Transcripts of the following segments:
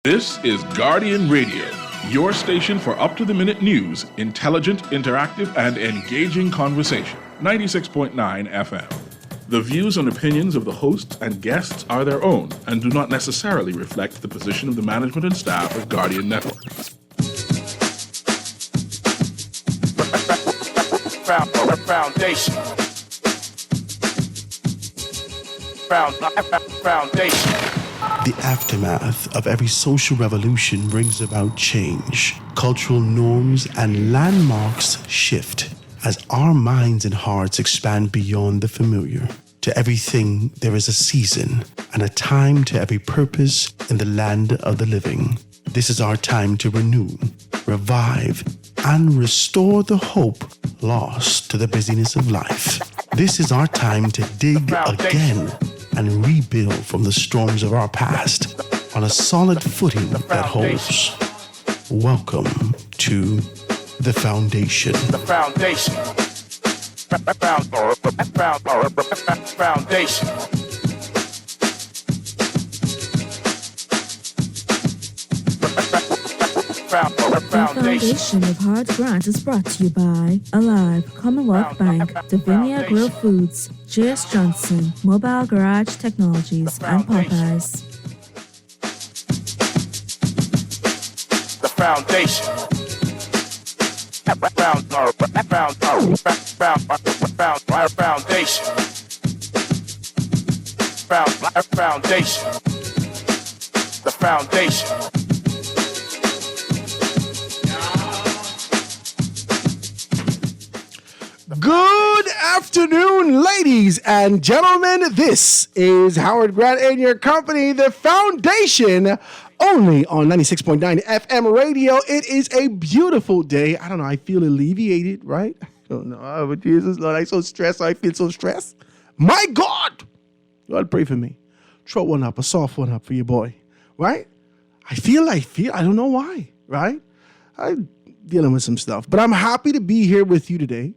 This is Guardian Radio, your station for up-to-the-minute news, intelligent, interactive, and engaging conversation. 96.9 FM. The views and opinions of the hosts and guests are their own and do not necessarily reflect the position of the management and staff of Guardian Network. Foundation. The aftermath of every social revolution brings about change. Cultural norms and landmarks shift as our minds and hearts expand beyond the familiar. To everything, there is a season and a time to every purpose in the land of the living. This is our time to renew, revive, and restore the hope lost to the busyness of life. This is our time to dig again and rebuild from the storms of our past on a solid footing that holds. Welcome to The Foundation. The Foundation. Foundation. The Foundation of Hard Grant is brought to you by Alive, Commonwealth Bank, Davinia Grill Foods, J.S. Johnson, Mobile Garage Technologies, and Popeyes. The Foundation. Foundation. The Foundation. Good afternoon, ladies and gentlemen. This is Howard Grant and your company, The Foundation, only on 96.9 FM radio. It is a beautiful day. I don't know, I feel alleviated, right? I don't know, but Jesus, Lord, I'm so stressed. I feel so stressed. My God! Lord, pray for me. Throw one up, a soft one up for your boy, right? I feel, I don't know why, right? I'm dealing with some stuff, but I'm happy to be here with you today.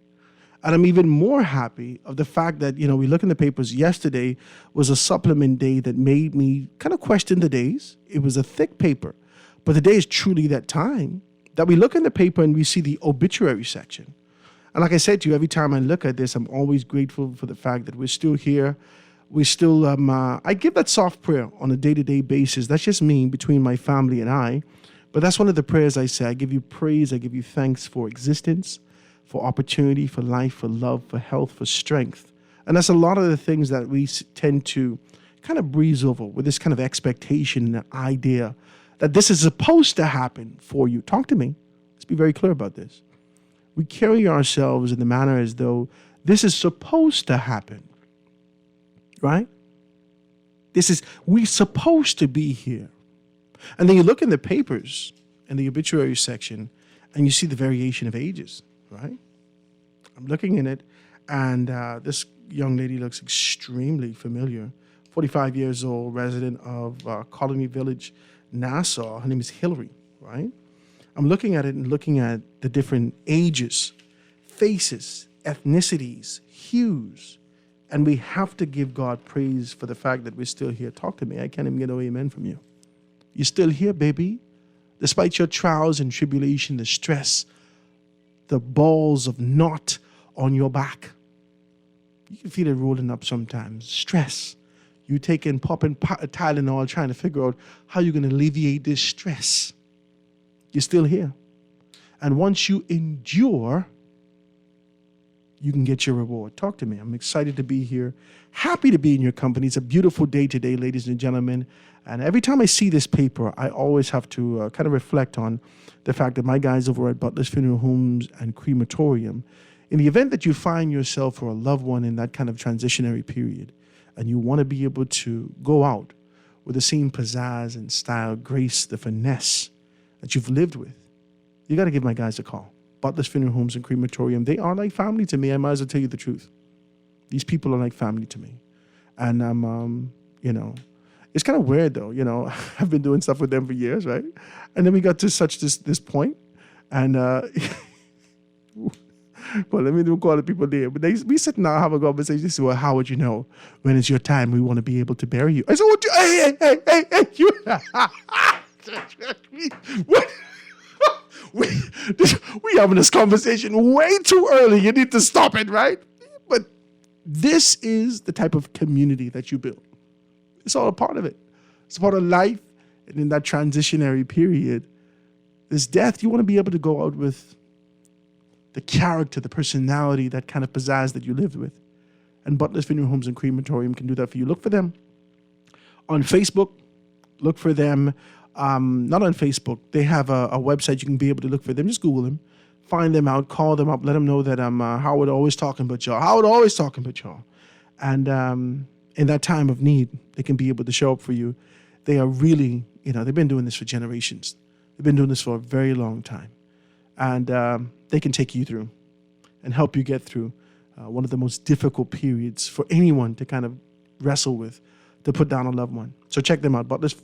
And I'm even more happy of the fact that, we look in the papers. Yesterday was a supplement day that made me kind of question the days. It was a thick paper. But today is truly that time that we look in the paper and we see the obituary section. And like I said to you, every time I look at this, I'm always grateful for the fact that we're still here. We still, I give that soft prayer on a day-to-day basis. That's just me, between my family and I. But that's one of the prayers I say. I give you praise. I give you thanks for existence, for opportunity, for life, for love, for health, for strength. And that's a lot of the things that we tend to kind of breeze over with this kind of expectation and idea that this is supposed to happen for you. Talk to me. Let's be very clear about this. We carry ourselves in the manner as though this is supposed to happen, right? We're supposed to be here. And then you look in the papers in the obituary section and you see the variation of ages. Right? I'm looking in it, and this young lady looks extremely familiar. 45 years old, resident of Colony Village, Nassau. Her name is Hillary, right? I'm looking at it and looking at the different ages, faces, ethnicities, hues, and we have to give God praise for the fact that we're still here. Talk to me. I can't even get no amen from you. You're still here, baby. Despite your trials and tribulation, the stress, the balls of knot on your back. You can feel it rolling up sometimes. Stress. You popping Tylenol, trying to figure out how you're going to alleviate this stress. You're still here. And once you endure, you can get your reward. Talk to me. I'm excited to be here. Happy to be in your company. It's a beautiful day today, ladies and gentlemen. And every time I see this paper, I always have to kind of reflect on the fact that my guys over at Butler's Funeral Homes and Crematorium, in the event that you find yourself or a loved one in that kind of transitionary period, and you want to be able to go out with the same pizzazz and style, grace, the finesse that you've lived with, you got to give my guys a call. Butler's Funeral Homes and Crematorium, they are like family to me. I might as well tell you the truth. These people are like family to me. And I'm, it's kind of weird though, I've been doing stuff with them for years, right? And then we got to this point, and but let me don't call the people there. But we sit now, have a conversation. They say, well, how would you know when it's your time? We want to be able to bury you. I said, hey, you. What? we having this conversation way too early. You need to stop it, right? But this is the type of community that you build. It's all a part of it. It's part of life. And in that transitionary period, this death, you want to be able to go out with the character, the personality, that kind of pizzazz that you lived with. And Butler's Funeral Homes and Crematorium can do that for you. Look for them on Facebook. Look for them. Not on Facebook. They have a website. You can be able to look for them. Just Google them. Find them out. Call them up. Let them know that I'm Howard, always talking about y'all. Howard, always talking about y'all. And in that time of need, they can be able to show up for you. They are really, they've been doing this for generations. They've been doing this for a very long time. And they can take you through and help you get through one of the most difficult periods for anyone to kind of wrestle with, to put down a loved one. So check them out, Butler's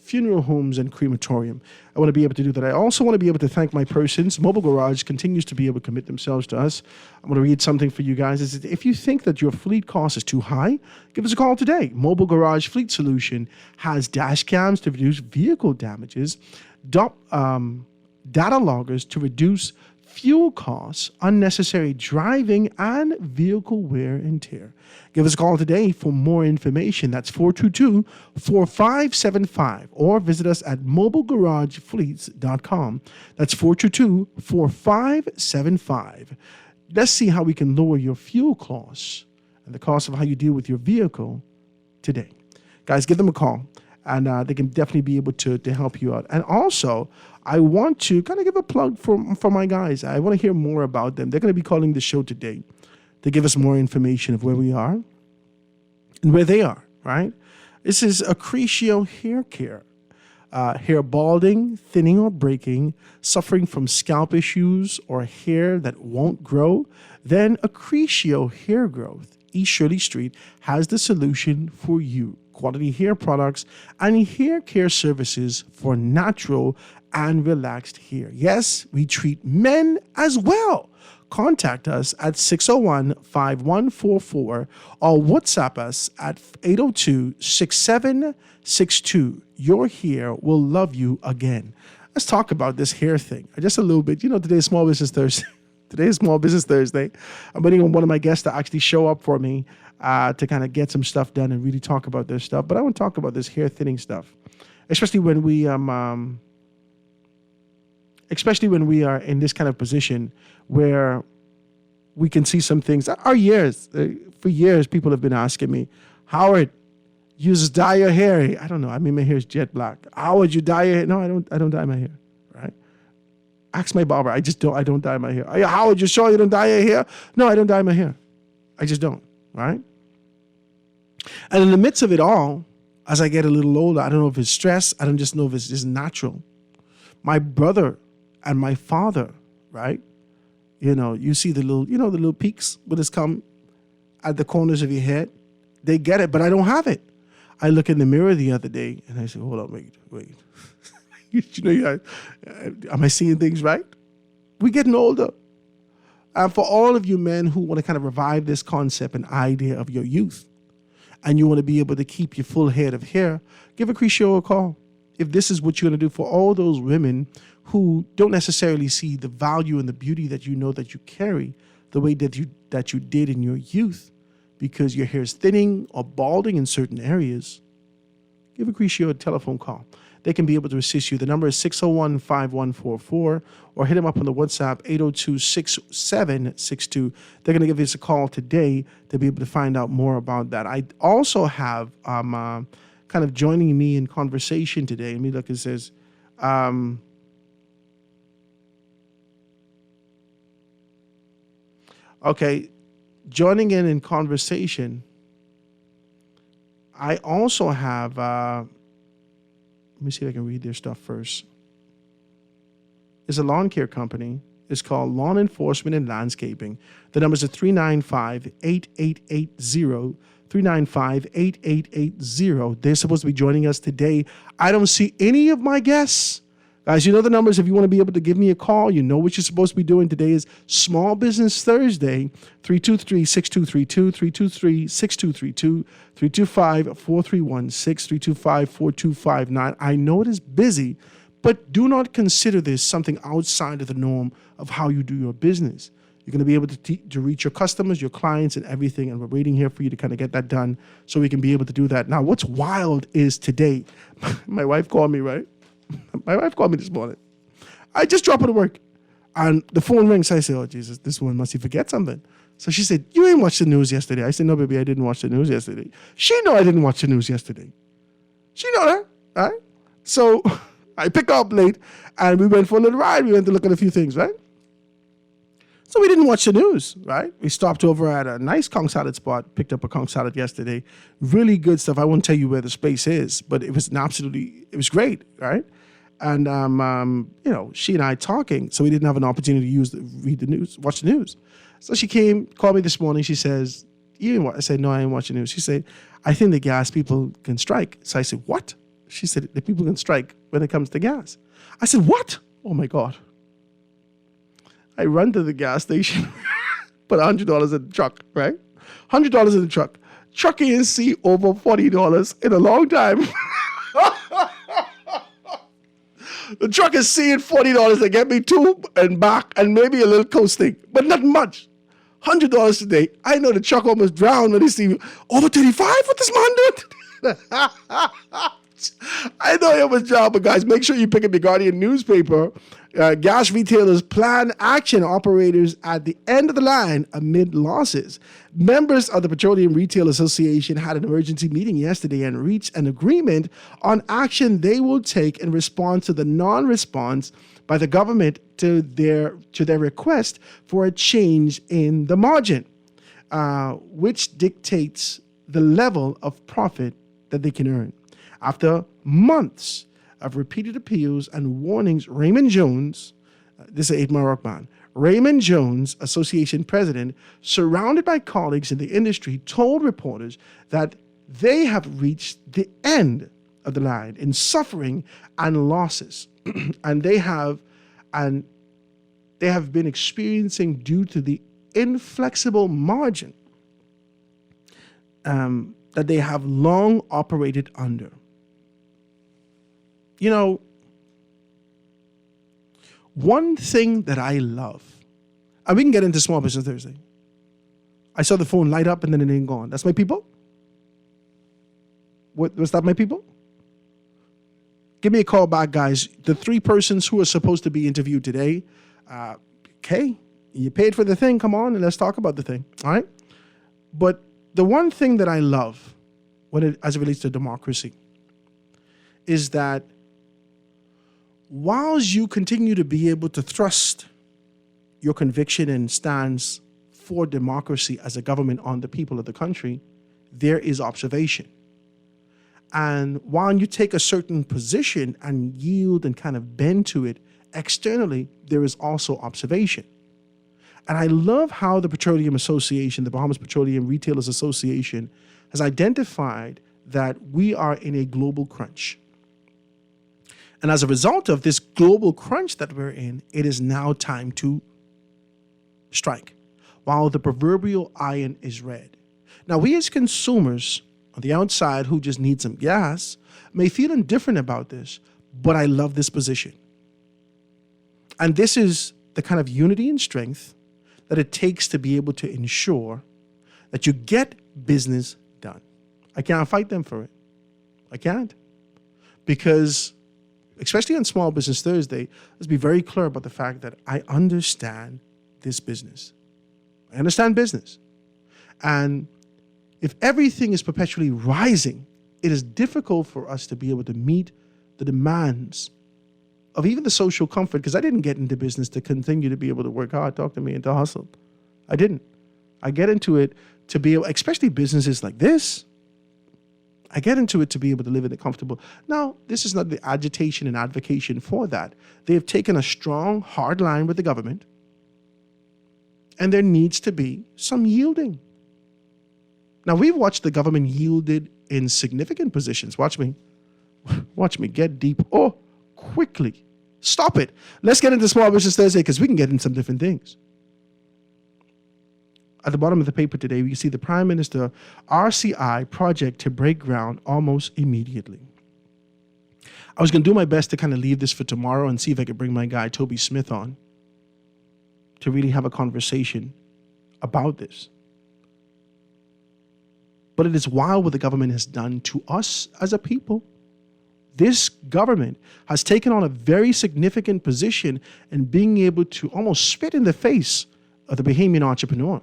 Funeral Homes and Crematorium. I want to be able to do that. I also want to be able to thank my persons. Mobile Garage continues to be able to commit themselves to us. I'm going to read something for you guys. If you think that your fleet cost is too high, give us a call today. Mobile Garage Fleet Solution has dash cams to reduce vehicle damages, data loggers to reduce fuel costs, unnecessary driving, and vehicle wear and tear. Give us a call today for more information. That's 422-4575, or visit us at mobilegaragefleets.com. That's 422-4575. Let's see how we can lower your fuel costs and the cost of how you deal with your vehicle today. Guys, give them a call, and they can definitely be able to help you out. And also, I want to kind of give a plug for my guys. I want to hear more about them. They're going to be calling the show today to give us more information of where we are and where they are, right? This is Accretio Hair Care. Hair balding, thinning or breaking, suffering from scalp issues or hair that won't grow, then Accretio Hair Growth, East Shirley Street, has the solution for you. Quality hair products and hair care services for natural and relaxed hair. Yes, we treat men as well. Contact us at 601-5144 or WhatsApp us at 802-6762. Your hair will love you again. Let's talk about this hair thing just a little bit. Today's Small Business Thursday. Today is Small Business Thursday. I'm waiting on one of my guests to actually show up for me to kind of get some stuff done and really talk about this stuff. But I want to talk about this hair thinning stuff, especially when we are in this kind of position where we can see some things. For years, people have been asking me, Howard, you just dye your hair. I don't know. I mean, my hair is jet black. Howard, you dye your hair? No, I don't dye my hair. Right? Ask my barber. I don't dye my hair. Howard, you sure you don't dye your hair? No, I don't dye my hair. I just don't. Right? And in the midst of it all, as I get a little older, I don't know if it's stress. I don't just know if it's just natural. My brother and my father, right? You see the little peaks when it's come at the corners of your head. They get it, but I don't have it. I look in the mirror the other day and I say, hold on, wait. Am I seeing things right? We're getting older. And for all of you men who want to kind of revive this concept and idea of your youth, and you want to be able to keep your full head of hair, give Accretio a call. If this is what you're going to do for all those women who don't necessarily see the value and the beauty that you know that you carry the way that you did in your youth because your hair is thinning or balding in certain areas, give Accretio a telephone call. They can be able to assist you. The number is 601-5144 or hit them up on the WhatsApp 802-6762. They're going to give us a call today to be able to find out more about that. I also have kind of joining me in conversation today. Let me look. It says, okay, joining in conversation, I also have, let me see if I can read their stuff first. It's a lawn care company. It's called Lawn Enforcement and Landscaping. The numbers are 395-8880, 395-8880. They're supposed to be joining us today. I don't see any of my guests Guys, you know the numbers. If you want to be able to give me a call, you know what you're supposed to be doing. Today is Small Business Thursday, 323-6232, 323-6232, 325-4316, 325-4259. I know it is busy, but do not consider this something outside of the norm of how you do your business. You're going to be able to reach your customers, your clients, and everything, and we're waiting here for you to kind of get that done so we can be able to do that. Now, what's wild is today, my wife called me, right? My wife called me this morning. I just dropped her to work. And the phone rings. I said, oh, Jesus, this one must he forget something. So she said, you ain't watched the news yesterday. I said, no, baby, I didn't watch the news yesterday. She know I didn't watch the news yesterday. She know that, right? So I pick her up late, and we went for a little ride. We went to look at a few things, right? So we didn't watch the news, right? We stopped over at a nice conch salad spot, picked up a conch salad yesterday. Really good stuff. I won't tell you where the space is, but it was it was great, right? And, she and I talking, so we didn't have an opportunity to read the news, watch the news. So she called me this morning. She says, you didn't watch? I said, no, I didn't watch the news. She said, I think the gas people can strike. So I said, what? She said, the people can strike when it comes to gas. I said, what? Oh, my God. I run to the gas station, put $100 in the truck, right? $100 in the truck. Truck ain't see over $40 in a long time. The truck is seeing $40 to get me to and back and maybe a little coasting, but not much. $100 today. I know the truck almost drowned when they see me. Over 35 what this man did? I know it was job, but guys, make sure you pick up the Guardian newspaper. Gas retailers plan action operators at the end of the line amid losses. Members of the Petroleum Retail Association had an emergency meeting yesterday and reached an agreement on action they will take in response to the non-response by the government to their request for a change in the margin, which dictates the level of profit that they can earn. After months of repeated appeals and warnings, Raymond Jones, this is 8 Mile Rock Band, Raymond Jones, association president, surrounded by colleagues in the industry, told reporters that they have reached the end of the line in suffering and losses, and they have been experiencing due to the inflexible margin that they have long operated under. You know, one thing that I love, and we can get into Small Business Thursday. I saw the phone light up and then it ain't gone. That's my people? Was that my people? Give me a call back, guys. The 3 persons who are supposed to be interviewed today, okay, you paid for the thing. Come on and let's talk about the thing, all right? But the one thing that I love as it relates to democracy is that whilst you continue to be able to thrust your conviction and stance for democracy as a government on the people of the country, there is observation. And while you take a certain position and yield and kind of bend to it externally, there is also observation. And I love how the Petroleum Association, the Bahamas Petroleum Retailers Association, has identified that we are in a global crunch. And as a result of this global crunch that we're in, it is now time to strike while the proverbial iron is red. Now, we as consumers on the outside who just need some gas may feel indifferent about this, but I love this position. And this is the kind of unity and strength that it takes to be able to ensure that you get business done. I can't fight them for it. I can't. Because especially on Small Business Thursday, let's be very clear about the fact that I understand this business. I understand business. And if everything is perpetually rising, it is difficult for us to be able to meet the demands of even the social comfort, because I didn't get into business to continue to be able to work hard, talk to me, and to hustle. I didn't. I get into it to be able, especially businesses like this, I get into it to be able to live in a comfortable. Now, this is not the agitation and advocacy for that. They have taken a strong, hard line with the government, and there needs to be some yielding. Now, we've watched the government yielded in significant positions. Watch me get deep. Oh, quickly. Stop it. Let's get into Small Business Thursday because we can get into some different things. At the bottom of the paper today, we see the Prime Minister RCI project to break ground almost immediately. I was going to do my best to kind of leave this for tomorrow and see if I could bring my guy Toby Smith on to really have a conversation about this. But it is wild what the government has done to us as a people. This government has taken on a very significant position in being able to almost spit in the face of the Bahamian entrepreneur.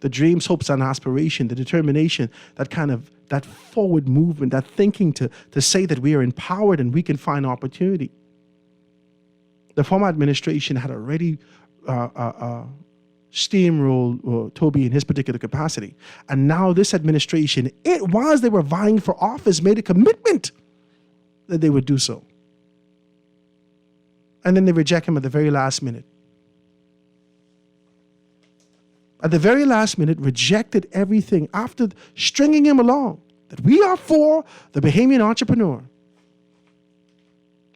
The dreams, hopes, and aspiration, the determination, that forward movement, that thinking to say that we are empowered and we can find opportunity. The former administration had already steamrolled Toby in his particular capacity. And now this administration, while they were vying for office, made a commitment that they would do so. And then they reject him at the very last minute. At the very last minute, rejected everything after stringing him along. That we are for the Bahamian entrepreneur.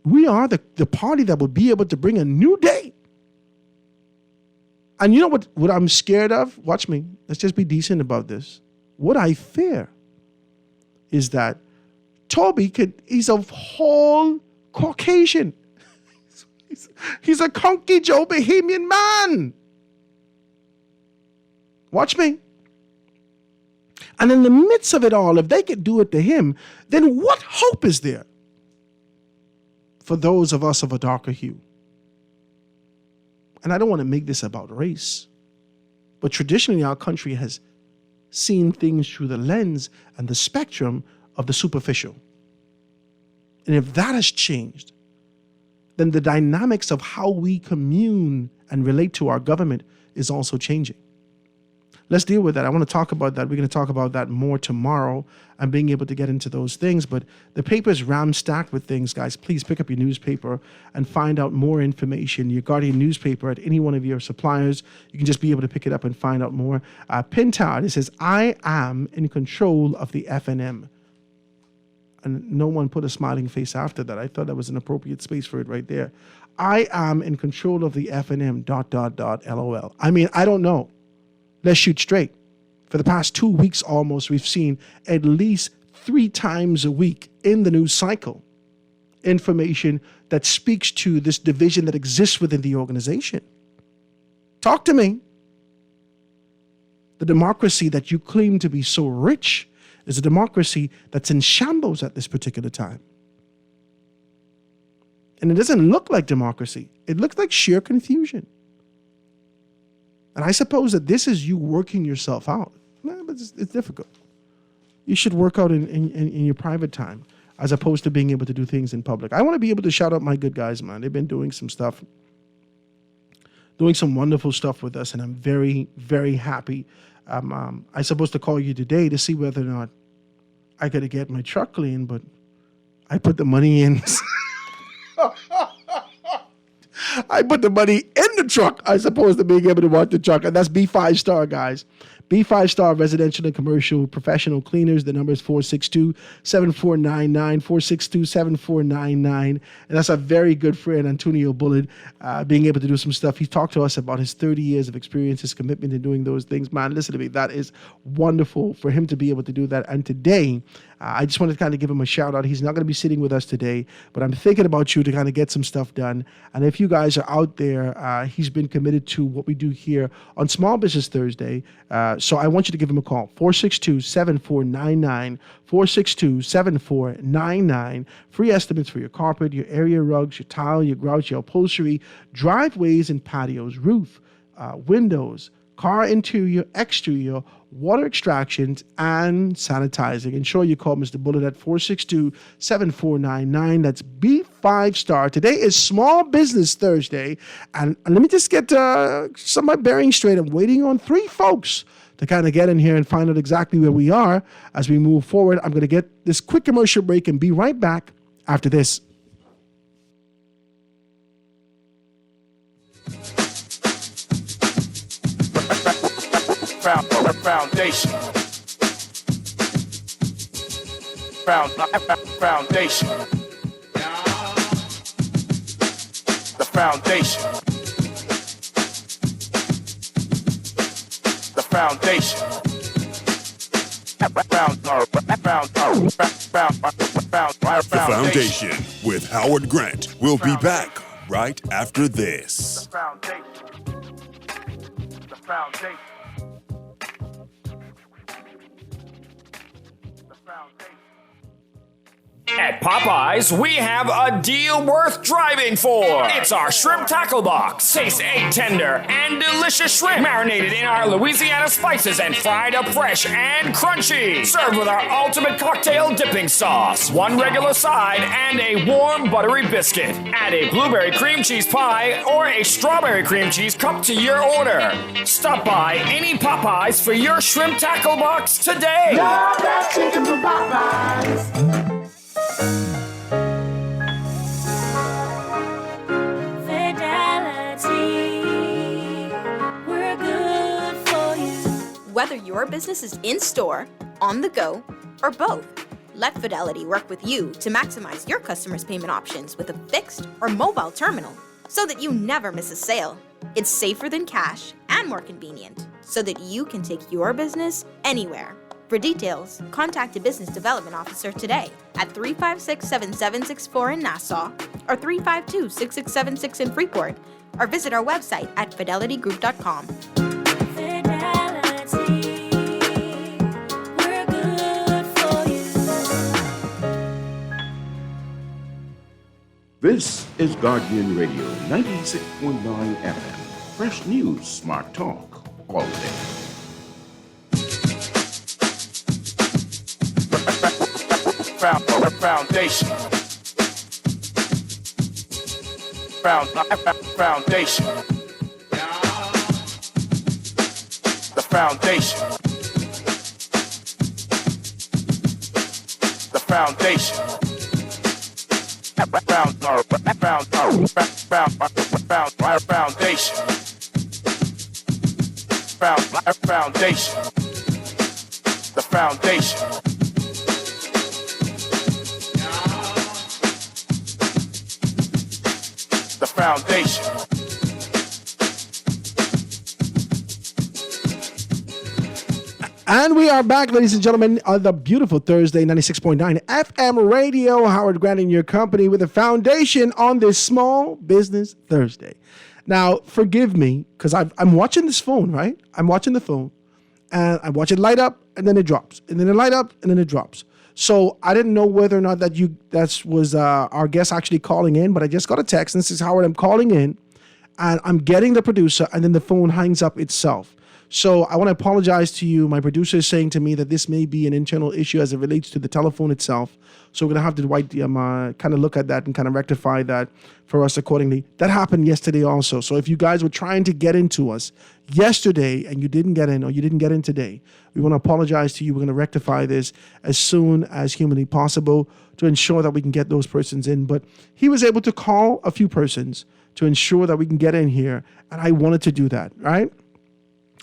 We are the party that will be able to bring a new day. And you know what I'm scared of? Watch me. Let's just be decent about this. What I fear is that Toby he's a whole Caucasian. He's a Conky Joe Bahamian man. Watch me. And in the midst of it all, if they could do it to him, then what hope is there for those of us of a darker hue? And I don't want to make this about race, but traditionally our country has seen things through the lens and the spectrum of the superficial. And if that has changed, then the dynamics of how we commune and relate to our government is also changing. Let's deal with that. I want to talk about that. We're going to talk about that more tomorrow and being able to get into those things. But the paper is ram-stacked with things, guys. Please pick up your newspaper and find out more information. Your Guardian newspaper at any one of your suppliers. You can just be able to pick it up and find out more. Pinned out, it says, I am in control of the FNM. And no one put a smiling face after that. I thought that was an appropriate space for it right there. I am in control of the FNM, ... LOL. I mean, I don't know. Let's shoot straight. For the past 2 weeks almost, we've seen at least 3 times a week in the news cycle information that speaks to this division that exists within the organization. Talk to me. The democracy that you claim to be so rich is a democracy that's in shambles at this particular time. And it doesn't look like democracy. It looks like sheer confusion. And I suppose that this is you working yourself out. No, but it's difficult. You should work out in your private time as opposed to being able to do things in public. I want to be able to shout out my good guys, man. They've been doing some stuff, doing some wonderful stuff with us, and I'm very, very happy. I'm supposed to call you today to see whether or not I got to get my truck clean, but I put the money in. I put the money in the truck as opposed to being able to watch the truck. And that's B5 Star, guys. B5 Star Residential and Commercial Professional Cleaners. The number is 462-7499, 462-7499. And that's a very good friend, Antonio Bullitt, being able to do some stuff. He talked to us about his 30 years of experience, his commitment in doing those things. Man, listen to me. That is wonderful for him to be able to do that. And today, I just wanted to kind of give him a shout out. He's not going to be sitting with us today, but I'm thinking about you to kind of get some stuff done. And if you guys are out there, he's been committed to what we do here on Small Business Thursday. So I want you to give him a call, 462-7499, 462-7499. Free estimates for your carpet, your area rugs, your tile, your grouch, your upholstery, driveways and patios, roof, windows, car interior, exterior, water extractions, and sanitizing. Ensure you call Mr. Bullitt at 462-7499. That's B5 Star. Today is Small Business Thursday. And let me just get some of my bearings straight. I'm waiting on 3 folks to kind of get in here and find out exactly where we are as we move forward. I'm going to get this quick commercial break and be right back after this. Foundation. Foundation. foundation. The foundation. The Foundation with Howard Grant. We'll be back right after this. The foundation. At Popeyes, we have a deal worth driving for. It's our shrimp tackle box. Taste a tender and delicious shrimp marinated in our Louisiana spices and fried up fresh and crunchy. Served with our ultimate cocktail dipping sauce, one regular side, and a warm buttery biscuit. Add a blueberry cream cheese pie or a strawberry cream cheese cup to your order. Stop by any Popeyes for your shrimp tackle box today. Love that chicken from Popeyes. Fidelity, we're good for you. Whether your business is in-store, on the go, or both, let Fidelity work with you to maximize your customers' payment options with a fixed or mobile terminal so that you never miss a sale. It's safer than cash and more convenient so that you can take your business anywhere. For details, contact a business development officer today at 356-7764 in Nassau or 352-6676 in Freeport, or visit our website at fidelitygroup.com. Fidelity, we're good for you. This is Guardian Radio 96.9 FM. Fresh news, smart talk, all day. Foundation. Foundation. The foundation. The foundation. Foundation. The foundation. The foundation. And we are back, ladies and gentlemen, on the beautiful Thursday, 96.9 FM radio. Howard Grant in your company with the foundation on this Small Business Thursday. Now, forgive me, because I'm watching this phone, right? I'm watching the phone, and I watch it light up, and then it drops. And then it light up, and then it drops. So I didn't know whether or not that was our guest actually calling in, but I just got a text, and this is Howard, I'm calling in, and I'm getting the producer, and then the phone hangs up itself. So I want to apologize to you. My producer is saying to me that this may be an internal issue as it relates to the telephone itself. So we're going to have to kind of look at that and kind of rectify that for us accordingly. That happened yesterday also. So if you guys were trying to get into us yesterday and you didn't get in, or you didn't get in today, we want to apologize to you. We're going to rectify this as soon as humanly possible to ensure that we can get those persons in. But he was able to call a few persons to ensure that we can get in here. And I wanted to do that, right?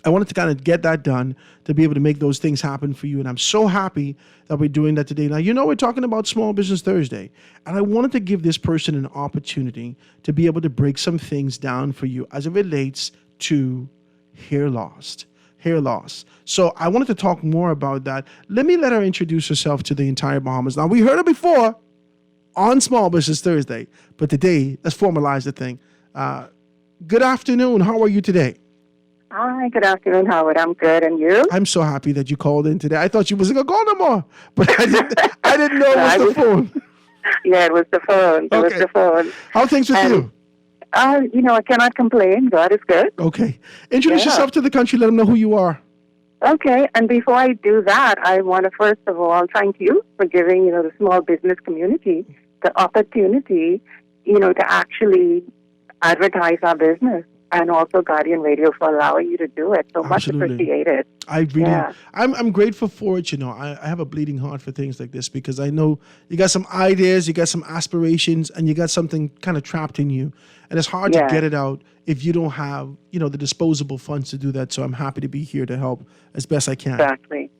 I wanted to kind of get that done to be able to make those things happen for you. And I'm so happy that we're doing that today. Now, we're talking about Small Business Thursday. And I wanted to give this person an opportunity to be able to break some things down for you as it relates to hair loss. So I wanted to talk more about that. Let her introduce herself to the entire Bahamas. Now, we heard her before on Small Business Thursday, but today, let's formalize the thing. Good afternoon. How are you today? Hi, good afternoon, Howard. I'm good, and you? I'm so happy that you called in today. I thought you wasn't going to call no more, but I didn't know it was the phone. Yeah, it was the phone. It was the phone. How are things with you? I cannot complain. God is good. Okay. Introduce yourself to the country. Let them know who you are. Okay, and before I do that, I want to first of all thank you for giving, the small business community the opportunity, to actually advertise our business. And also Guardian Radio for allowing you to do it. So Absolutely. Much appreciated. I really, I'm grateful for it. I have a bleeding heart for things like this because I know you got some ideas, you got some aspirations, and you got something kind of trapped in you. And it's hard to get it out if you don't have, the disposable funds to do that. So I'm happy to be here to help as best I can. Exactly.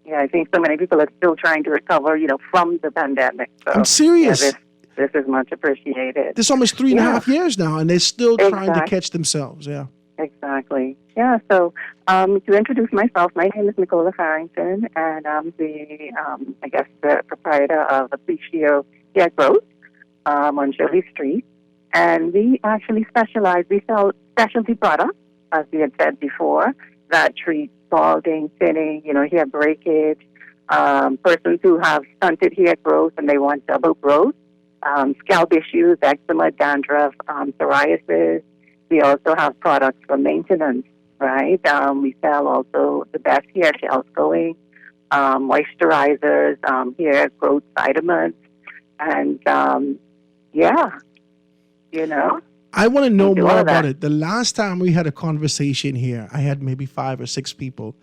Yeah, I think so many people are still trying to recover, from the pandemic. So, I'm serious. This is much appreciated. This almost 3.5 years now, and they're still trying to catch themselves. Yeah. Exactly. Yeah. So to introduce myself, my name is Nicola Farrington, and I'm the proprietor of Applicio Hair Growth on Shirley Street. And we actually specialize. We sell specialty products, as we had said before, that treat balding, thinning, hair breakage, persons who have stunted hair growth and they want double growth, scalp issues, eczema, dandruff, psoriasis. We also have products for maintenance, right? We sell also the best hair gels going, moisturizers, hair growth vitamins, and I want to know more about it. The last time we had a conversation here, I had maybe 5 or 6 people.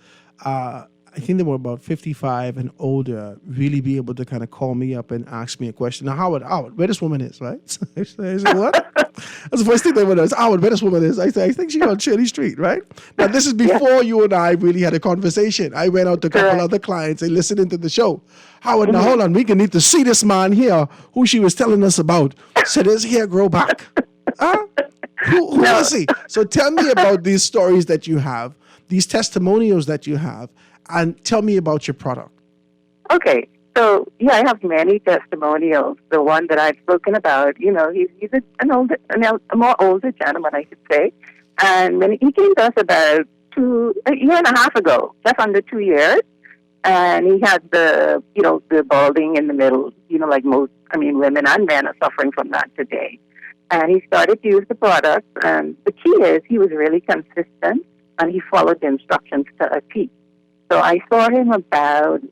I think they were about 55 and older, really be able to kind of call me up and ask me a question. Now, Howard, where this woman is, right? I said, what? That's the first thing they would ask. Howard, where this woman is? I said, I think she's on Shirley Street, right? Now, this is before you and I really had a conversation. I went out to a couple other clients and listening to the show. Howard, now hold on. We can need to see this man here who she was telling us about. Said his hair grow back. Who is he? So tell me about these stories that you have, these testimonials that you have, and tell me about your product. Okay. So, I have many testimonials. The one that I've spoken about, he's a more older gentleman, I should say. And when he came to us about a year and a half ago, just under 2 years, and he had the balding in the middle, like most, women and men are suffering from that today. And he started to use the product, and the key is he was really consistent, and he followed the instructions to a T. So I saw him about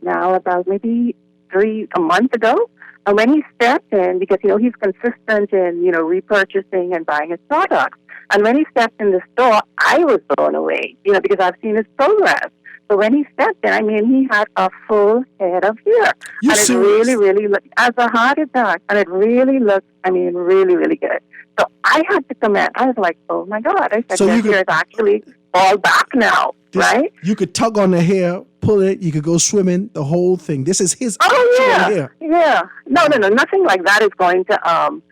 maybe a month ago, and when he stepped in, because he's consistent in repurchasing and buying his products, and when he stepped in the store, I was blown away, because I've seen his progress. So when he stepped in, he had a full head of hair. You and it really, really looked, as a heart attack, and it really looked, really, really good. So I had to comment. I was like, oh my God. I said, so hair is actually all back now, right? You could tug on the hair, pull it, you could go swimming, the whole thing. This is his actual hair. Yeah. No, nothing like that is going to,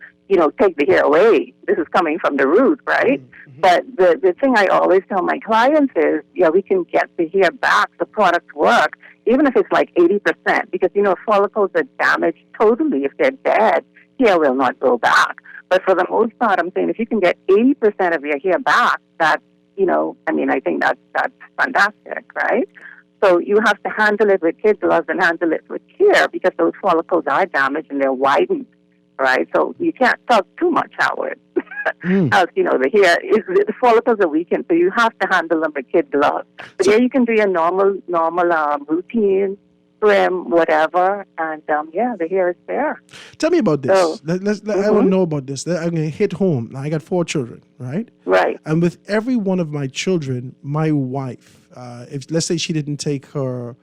take the hair away. This is coming from the root, right? Mm-hmm. But the thing I always tell my clients is, we can get the hair back, the products work, even if it's like 80%, because, follicles are damaged totally. If they're dead, hair will not grow back. But for the most part, I'm saying if you can get 80% of your hair back, that's, I think that's fantastic, right? So you have to handle it with kid gloves and handle it with care because those follicles are damaged and they're widened, right? So you can't talk too much, Howard. Else, the follicles are weakened, so you have to handle them with kid gloves. But you can do your normal routine, swim, whatever, and the hair is there. Tell me about this. So, I want to know about this. I'm going to hit home. Now, I got 4 children, right? Right. And with every one of my children, my wife, if let's say she didn't take her,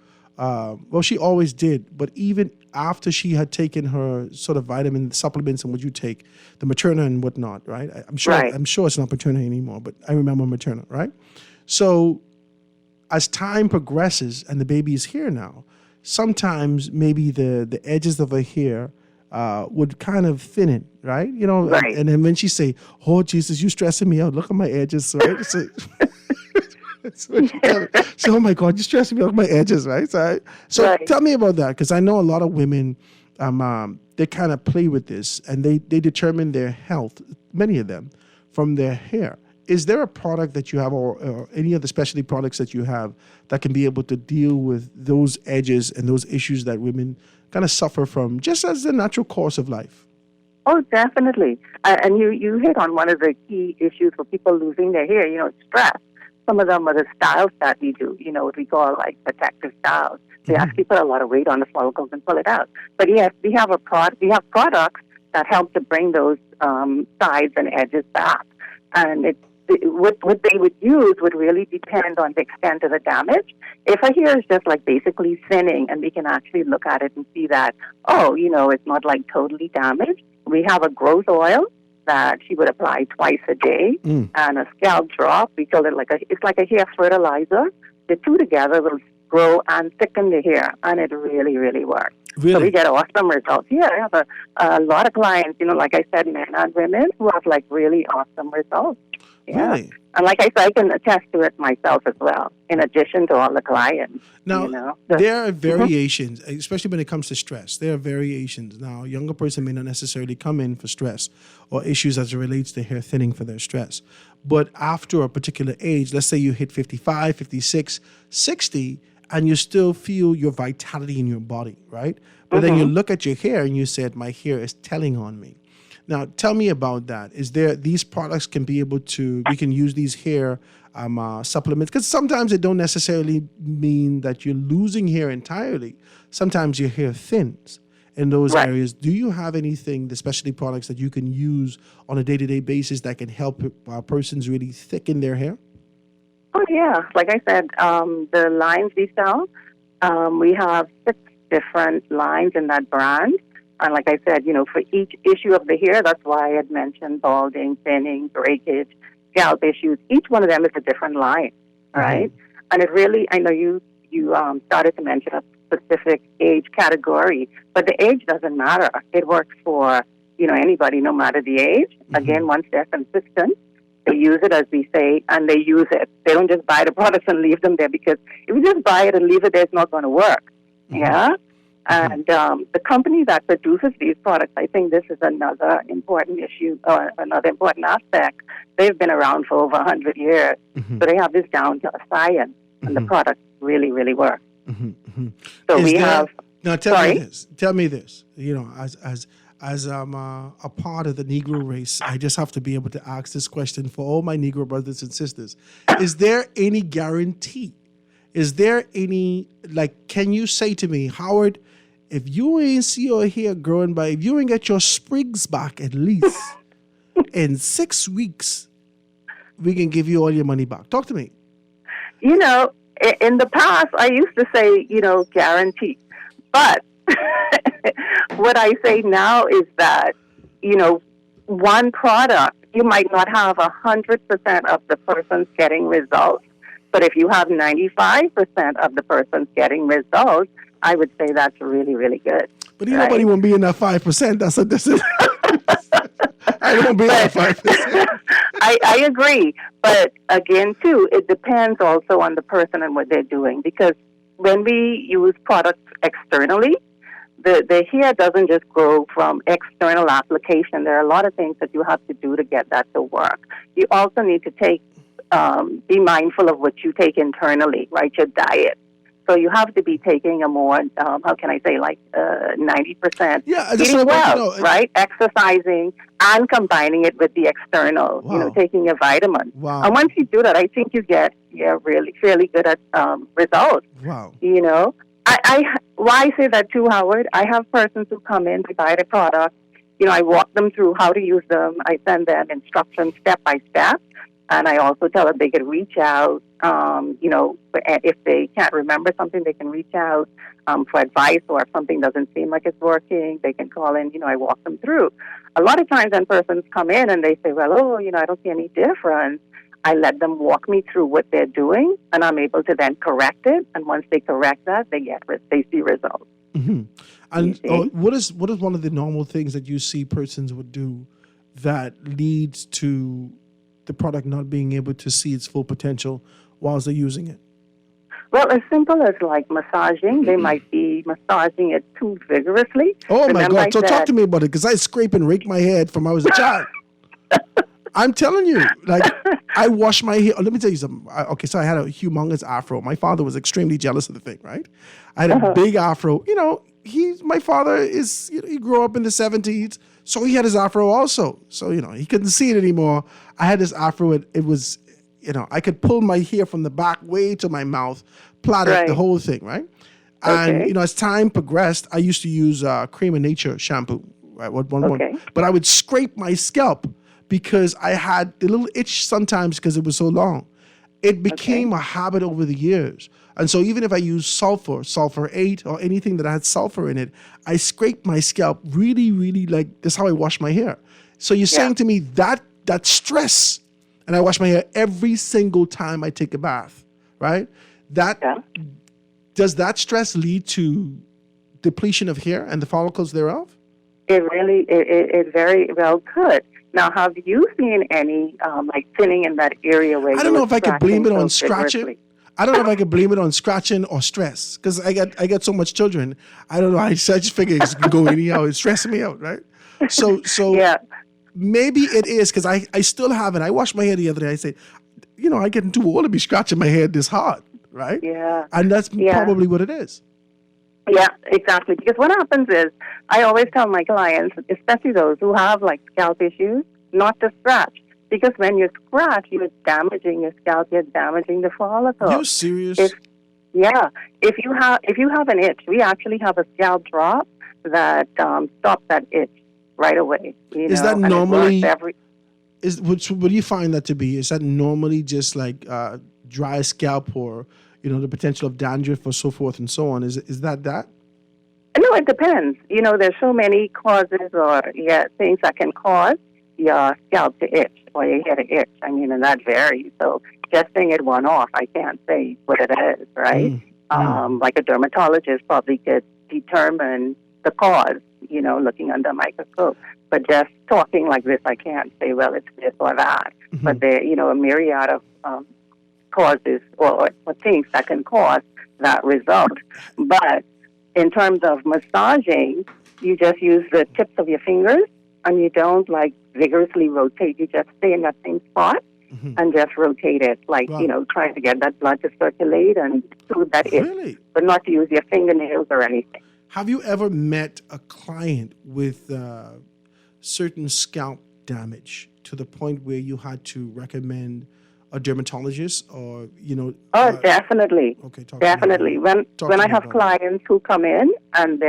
she always did, but even after she had taken her sort of vitamin supplements and what you take, the Materna and whatnot, right? I'm sure it's not Materna anymore, but I remember Materna, right? So as time progresses and the baby is here now, sometimes maybe the edges of her hair would kind of thin it, right? Right. And then when she say, "Oh Jesus, you stressing me out. Look at my edges," right? So, oh my God, you're stressing me out my edges, right? So tell me about that, because I know a lot of women, they kind of play with this and they determine their health, many of them, from their hair. Is there a product that you have or any of the specialty products that you have that can be able to deal with those edges and those issues that women kind of suffer from just as the natural course of life? Oh, definitely. And you hit on one of the key issues for people losing their hair, stress. Some of them are the styles that we do, what we call like protective styles. They actually put a lot of weight on the follicles and pull it out. But yes, we have products that help to bring those sides and edges back. And what they would use would really depend on the extent of the damage. If a hair is just like basically thinning and we can actually look at it and see that, it's not like totally damaged, we have a growth oil that she would apply twice a day and a scalp drop. We call it it's like a hair fertilizer. The two together will grow and thicken the hair, and it really, really works. Really? So we get awesome results. Yeah, I have a lot of clients, like I said, men and women who have like really awesome results. Yeah. Really? And like I said, I can attest to it myself as well, in addition to all the clients. Now, there are variations, especially when it comes to stress. There are variations. Now, a younger person may not necessarily come in for stress or issues as it relates to hair thinning for their stress. But after a particular age, let's say you hit 55, 56, 60, and you still feel your vitality in your body, right? But then you look at your hair and you said, my hair is telling on me. Now, tell me about that. Is there these products we can use these hair supplements? Because sometimes it don't necessarily mean that you're losing hair entirely. Sometimes your hair thins in those areas. Do you have anything, the specialty products that you can use on a day-to-day basis that can help persons really thicken their hair? Oh, yeah. Like I said, the lines we sell, we have 6 different lines in that brand. And like I said, for each issue of the hair, that's why I had mentioned balding, thinning, breakage, scalp issues. Each one of them is a different line, right? And it really, I know you started to mention a specific age category, but the age doesn't matter. It works for, anybody, no matter the age. Again, once they're consistent, they use it, as we say, and they use it. They don't just buy the products and leave them there, because if you just buy it and leave it there, it's not going to work. Yeah? And the company that produces these products, I think this is another important issue, or another important aspect. They've been around for over 100 years, so they have this down to a science, and the products really, really work. So Now, tell me this. As I'm a part of the Negro race, I just have to be able to ask this question for all my Negro brothers and sisters. Is there any guarantee? Is there any, can you say to me, Howard, if you ain't see your hair growing if you ain't get your sprigs back at least in 6 weeks, we can give you all your money back. Talk to me. In the past, I used to say, guarantee. But what I say now is that, one product, you might not have 100% of the persons getting results. But if you have 95% of the persons getting results, I would say that's really, really good. But nobody won't be in that 5%. That's what this is. I don't want to be in that 5%. I agree. But again, too, it depends also on the person and what they're doing. Because when we use products externally, the hair doesn't just grow from external application. There are a lot of things that you have to do to get that to work. You also need to be mindful of what you take internally, right? Your diet. So you have to be taking a more, 90% eating well, right? Exercising and combining it with the external, taking your vitamins. Wow. And once you do that, I think you get really fairly good at results. Wow. Why I say that too, Howard? I have persons who come in to buy the product. I walk them through how to use them. I send them instructions step by step. And I also tell them they can reach out, if they can't remember something, they can reach out for advice, or if something doesn't seem like it's working, they can call in, I walk them through. A lot of times when persons come in and they say, well, I don't see any difference, I let them walk me through what they're doing, and I'm able to then correct it. And once they correct that, they see results. Mm-hmm. And what is one of the normal things that you see persons would do that leads to the product not being able to see its full potential whilst they're using it? Well, as simple as massaging. They might be massaging it too vigorously. Oh, my God. So talk to me about it, because I scrape and rake my head from when I was a child. I'm telling you, I wash my hair. Let me tell you something. So I had a humongous afro. My father was extremely jealous of the thing, right? I had a big afro. My father he grew up in the 70s, so he had his afro also. So, he couldn't see it anymore. I had this afro. It was, I could pull my hair from the back way to my mouth, plait it, the whole thing, right? Okay. And, as time progressed, I used to use Cream of Nature shampoo, right? But I would scrape my scalp because I had the little itch sometimes because it was so long. It became a habit over the years. And so even if I use sulfur 8, or anything that had sulfur in it, I scrape my scalp really, really that's how I wash my hair. So you're saying to me that stress, and I wash my hair every single time I take a bath, right? Does that stress lead to depletion of hair and the follicles thereof? It very well could. Now, have you seen any like thinning in that area where I don't know if I could blame it on scratching. I don't know if I could blame it on scratching or stress, because I got so much children. I don't know. I just figure it's going anyhow. It's stressing me out, right? So yeah. Maybe it is, because I still haven't. I washed my hair the other day. I said, I'm getting too old to be scratching my head this hard, right? Yeah. And that's probably what it is. Yeah, exactly. Because what happens is, I always tell my clients, especially those who have like scalp issues, not to scratch. Because when you scratch, you're damaging your scalp, you're damaging the follicle. You're serious? If you have an itch, we actually have a scalp drop that stops that itch right away. Is that normally? What do you find that to be? Is that normally just like dry scalp, or the potential of dandruff or so forth and so on? Is that? No, it depends. There's so many causes or things that can cause your scalp to itch or your hair to itch. And that varies. So just saying it one-off, I can't say what it is, right? Like a dermatologist probably could determine the cause, looking under a microscope. But just talking like this, I can't say, well, it's this or that. Mm-hmm. But there, a myriad of causes or things that can cause that result. But in terms of massaging, you just use the tips of your fingers, and you don't vigorously rotate. You just stay in that same spot and just rotate it, trying to get that blood to circulate and soothe that itch, but not to use your fingernails or anything. Have you ever met a client with certain scalp damage to the point where you had to recommend a dermatologist, or definitely. Okay, definitely. When I have clients who come in and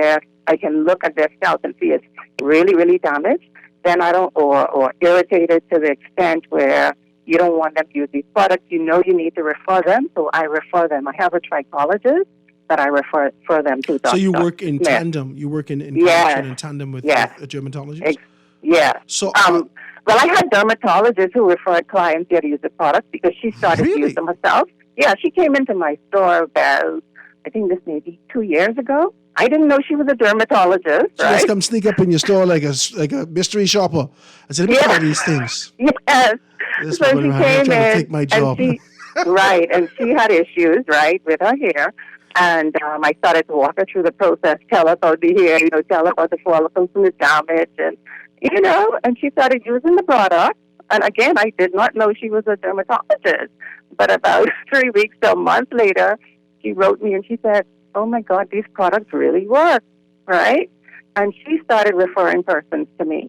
I can look at their scalp and see it's really, really damaged, then I don't, or irritated to the extent where you don't want them to use these products. You need to refer them, so I refer them. I have a trichologist that I refer them to. So you work in tandem. You work in connection in tandem with a dermatologist. So. Well, I had dermatologists who referred clients here to use the products because she started to use them herself. Yeah, she came into my store about, I think this maybe 2 years ago. I didn't know she was a dermatologist. She just come sneak up in your store like a mystery shopper. I said, let me try these things. Yes. So she came in to take my job. And she had issues, with her hair. And I started to walk her through the process, tell her about the hair, tell her about the follicles and the damage, and and she started using the product. And again, I did not know she was a dermatologist. But about 3 weeks to a month later, she wrote me and she said, oh my God, these products really work, right? And she started referring persons to me.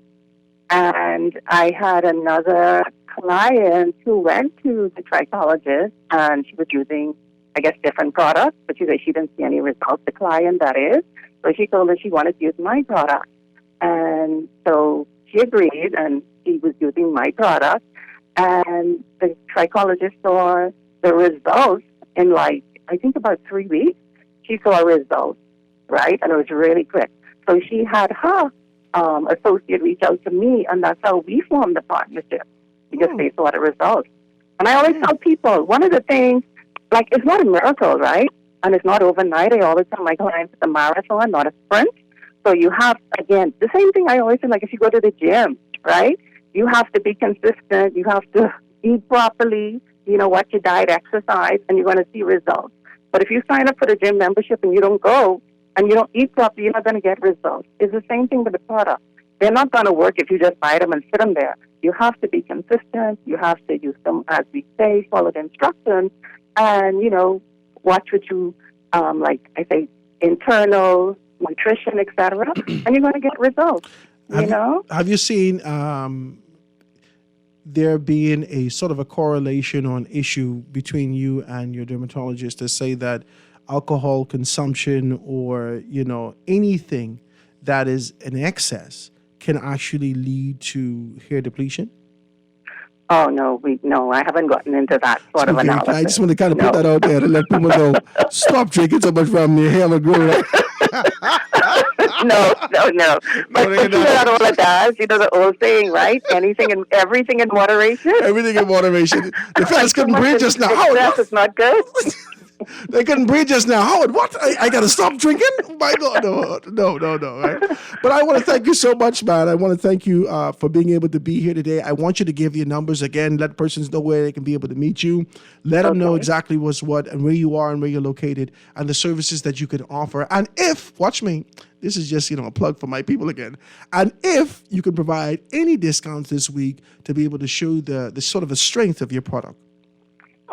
And I had another client who went to the trichologist, and she was using, I guess, different products, but she said she didn't see any results, the client that is. So she told her she wanted to use my product. And so she agreed, and she was using my product. And the trichologist saw the results in I think about 3 weeks. She saw results, right? And it was really quick. So she had her associate reach out to me, and that's how we formed the partnership, because they saw the results. And I always tell people, one of the things, it's not a miracle, right? And it's not overnight. I always tell my clients it's a marathon, not a sprint. So you have, again, the same thing I always say, if you go to the gym, right? You have to be consistent. You have to eat properly, watch your diet, exercise, and you're going to see results. But if you sign up for the gym membership and you don't go and you don't eat properly, you're not going to get results. It's the same thing with the product. They're not going to work if you just buy them and sit them there. You have to be consistent. You have to use them as we say, follow the instructions, and, watch what you, internal nutrition, etc., and you're going to get results. Have you seen there being a sort of a correlation or an issue between you and your dermatologist to say that alcohol consumption or anything that is in excess can actually lead to hair depletion? Oh, no, I haven't gotten into that sort of analysis. I just want to kind of put that out there to let people know, stop drinking so much from your hair will grow. No. But you know what all it does? The old saying, right? Everything in moderation. Everything in moderation. The fellas couldn't breathe just now. Excess is not good. They couldn't breathe just now. Howard, what? I got to stop drinking? My God, no, right? But I want to thank you so much, man. I want to thank you for being able to be here today. I want you to give your numbers again. Let persons know where they can be able to meet you. Let them know exactly what's what and where you are and where you're located and the services that you can offer. And if, watch me, this is just, a plug for my people again. And if you can provide any discounts this week to be able to show the sort of the strength of your product.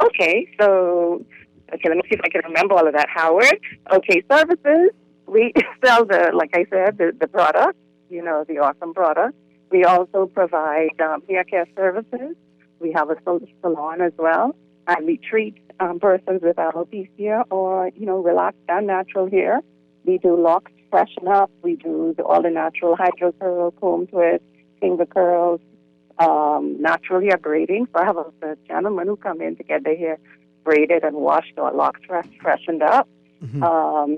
Okay, so, let me see if I can remember all of that, Howard. Okay, services, we sell like I said, the product, the awesome product. We also provide hair care services. We have a salon as well, and we treat persons with alopecia or, relaxed and natural hair. We do locks, freshen up. We do all the natural hydro curl, comb twist, finger curls, natural hair braiding. So I have a gentleman who come in to get their hair braided and washed or locks freshened up. Mm-hmm.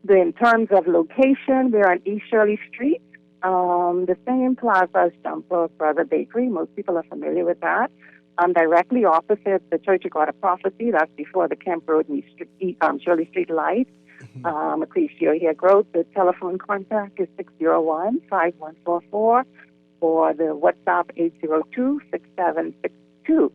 In terms of location, we're on East Shirley Street, the same plaza as Jumper Brother Bakery. Most people are familiar with that. Directly opposite the Church of God of Prophecy. That's before the Kemp Road and Shirley Street light. Appreciate Hair Growth. The telephone contact is 601-5144 or the WhatsApp 802-6762.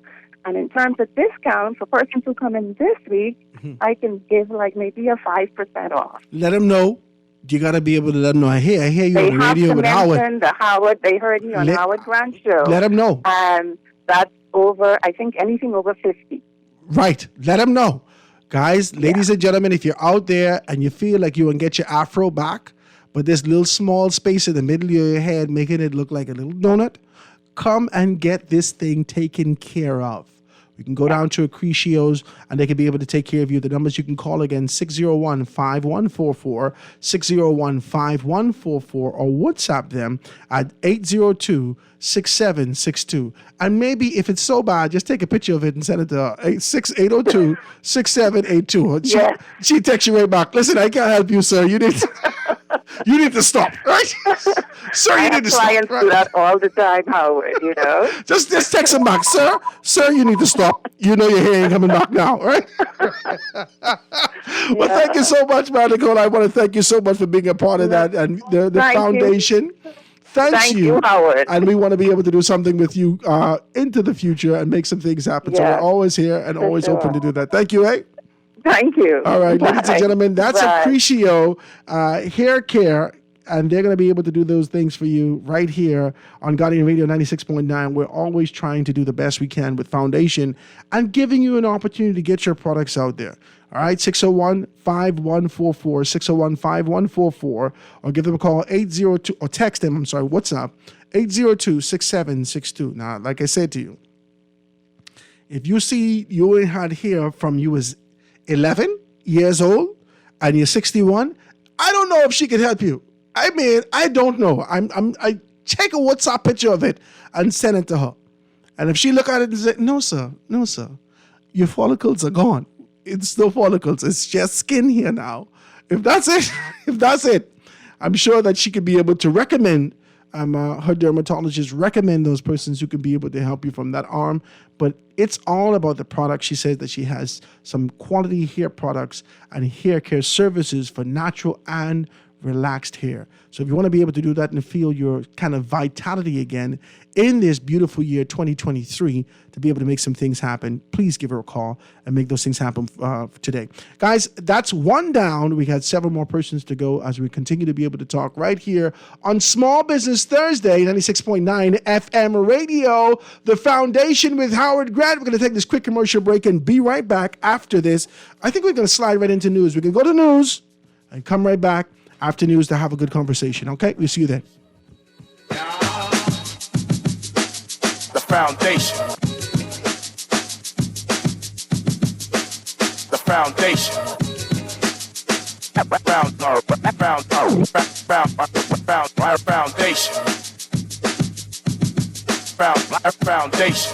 And in terms of discount for persons who come in this week, I can give maybe a 5% off. Let them know. You got to be able to let them know. I hear you on the radio with Howard. They heard you on Howard Grant Show. Let them know. And that's over, I think, anything over 50. Right. Let them know. Guys, ladies and gentlemen, if you're out there and you feel like you want to get your afro back, but this little small space in the middle of your head making it look like a little donut, come and get this thing taken care of. We can go down to Accretio's and they can be able to take care of you. The numbers you can call again, 601-5144, 601-5144, or WhatsApp them at 802-6762. And maybe if it's so bad, just take a picture of it and send it to 802-6782. She texts you right back. Listen, I can't help you, sir. You need to stop, right? Sir, you need to stop. Clients do that all the time, Howard, Just text them back, sir. Sir, you need to stop. Your hair ain't coming back now, right? Well, thank you so much, man, Nicole. I want to thank you so much for being a part of that and the foundation. Thank you, Howard. And we want to be able to do something with you into the future and make some things happen. So we're always here and always open to do that. Thank you, eh? Thank you. All right, ladies and gentlemen, that's Accretio Hair Care, and they're going to be able to do those things for you right here on Guardian Radio 96.9. We're always trying to do the best we can with Foundation and giving you an opportunity to get your products out there. All right, 601-5144, 601-5144, or give them a call, 802, or text them, WhatsApp, 802-6762. Now, like I said to you, if you see you ain't had hair from you was 11 years old and you're 61, I don't know if she can help you. I mean, I don't know. I take a WhatsApp picture of it and send it to her. And if she look at it and say, no, sir, your follicles are gone. It's no follicles. It's just skin here now. If that's it, I'm sure that she could be able to recommend, her dermatologist recommend those persons who can be able to help you from that arm. But it's all about the product. She says that she has some quality hair products and hair care services for natural and relaxed hair. So if you want to be able to do that and feel your kind of vitality again in this beautiful year 2023 to be able to make some things happen, please give her a call and make those things happen today. Guys, that's one down. We had several more persons to go as we continue to be able to talk right here on Small Business Thursday, 96.9 FM radio, The Foundation with Howard Grant. We're going to take this quick commercial break and be right back after this. I think we're going to slide right into news. We can go to news and come right back after news to have a good conversation. Okay, we'll see you then. The Foundation. The Foundation. Foundation.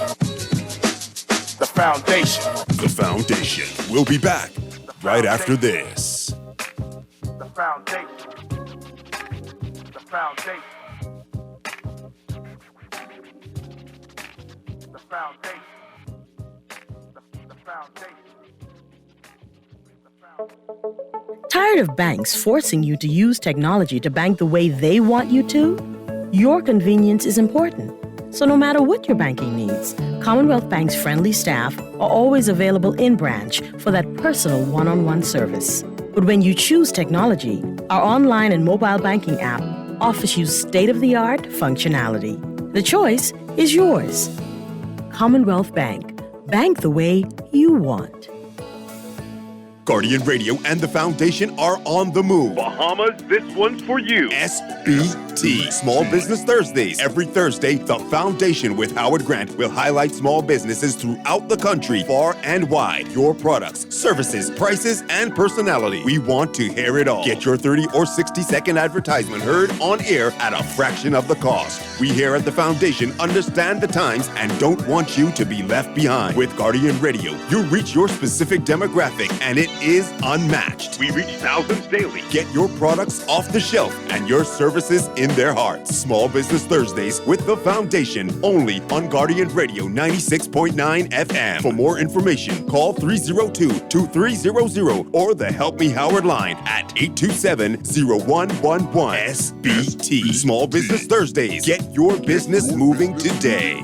The Foundation. The Foundation. We'll be back right after this. The Foundation. The Foundation. The Foundation. The Foundation. Tired of banks forcing you to use technology to bank the way they want you to? Your convenience is important. So no matter what your banking needs, Commonwealth Bank's friendly staff are always available in branch for that personal one-on-one service. But when you choose technology, our online and mobile banking app offers you state-of-the-art functionality. The choice is yours. Commonwealth Bank. Bank the way you want. Guardian Radio and the Foundation are on the move. Bahamas, this one's for you. SBT, Small Business Thursdays. Every Thursday, the Foundation with Howard Grant will highlight small businesses throughout the country, far and wide. Your products, services, prices, and personality. We want to hear it all. Get your 30 or 60-second advertisement heard on air at a fraction of the cost. We here at the Foundation understand the times and don't want you to be left behind. With Guardian Radio, you reach your specific demographic, and it is unmatched. We reach thousands daily. Get your products off the shelf and your services in their hearts. Small Business Thursdays with the Foundation, only on Guardian Radio 96.9 FM. For more information, call 302-2300 or the Help Me Howard line at 827-0111. SBT. Small Business Thursdays. Get your business moving today.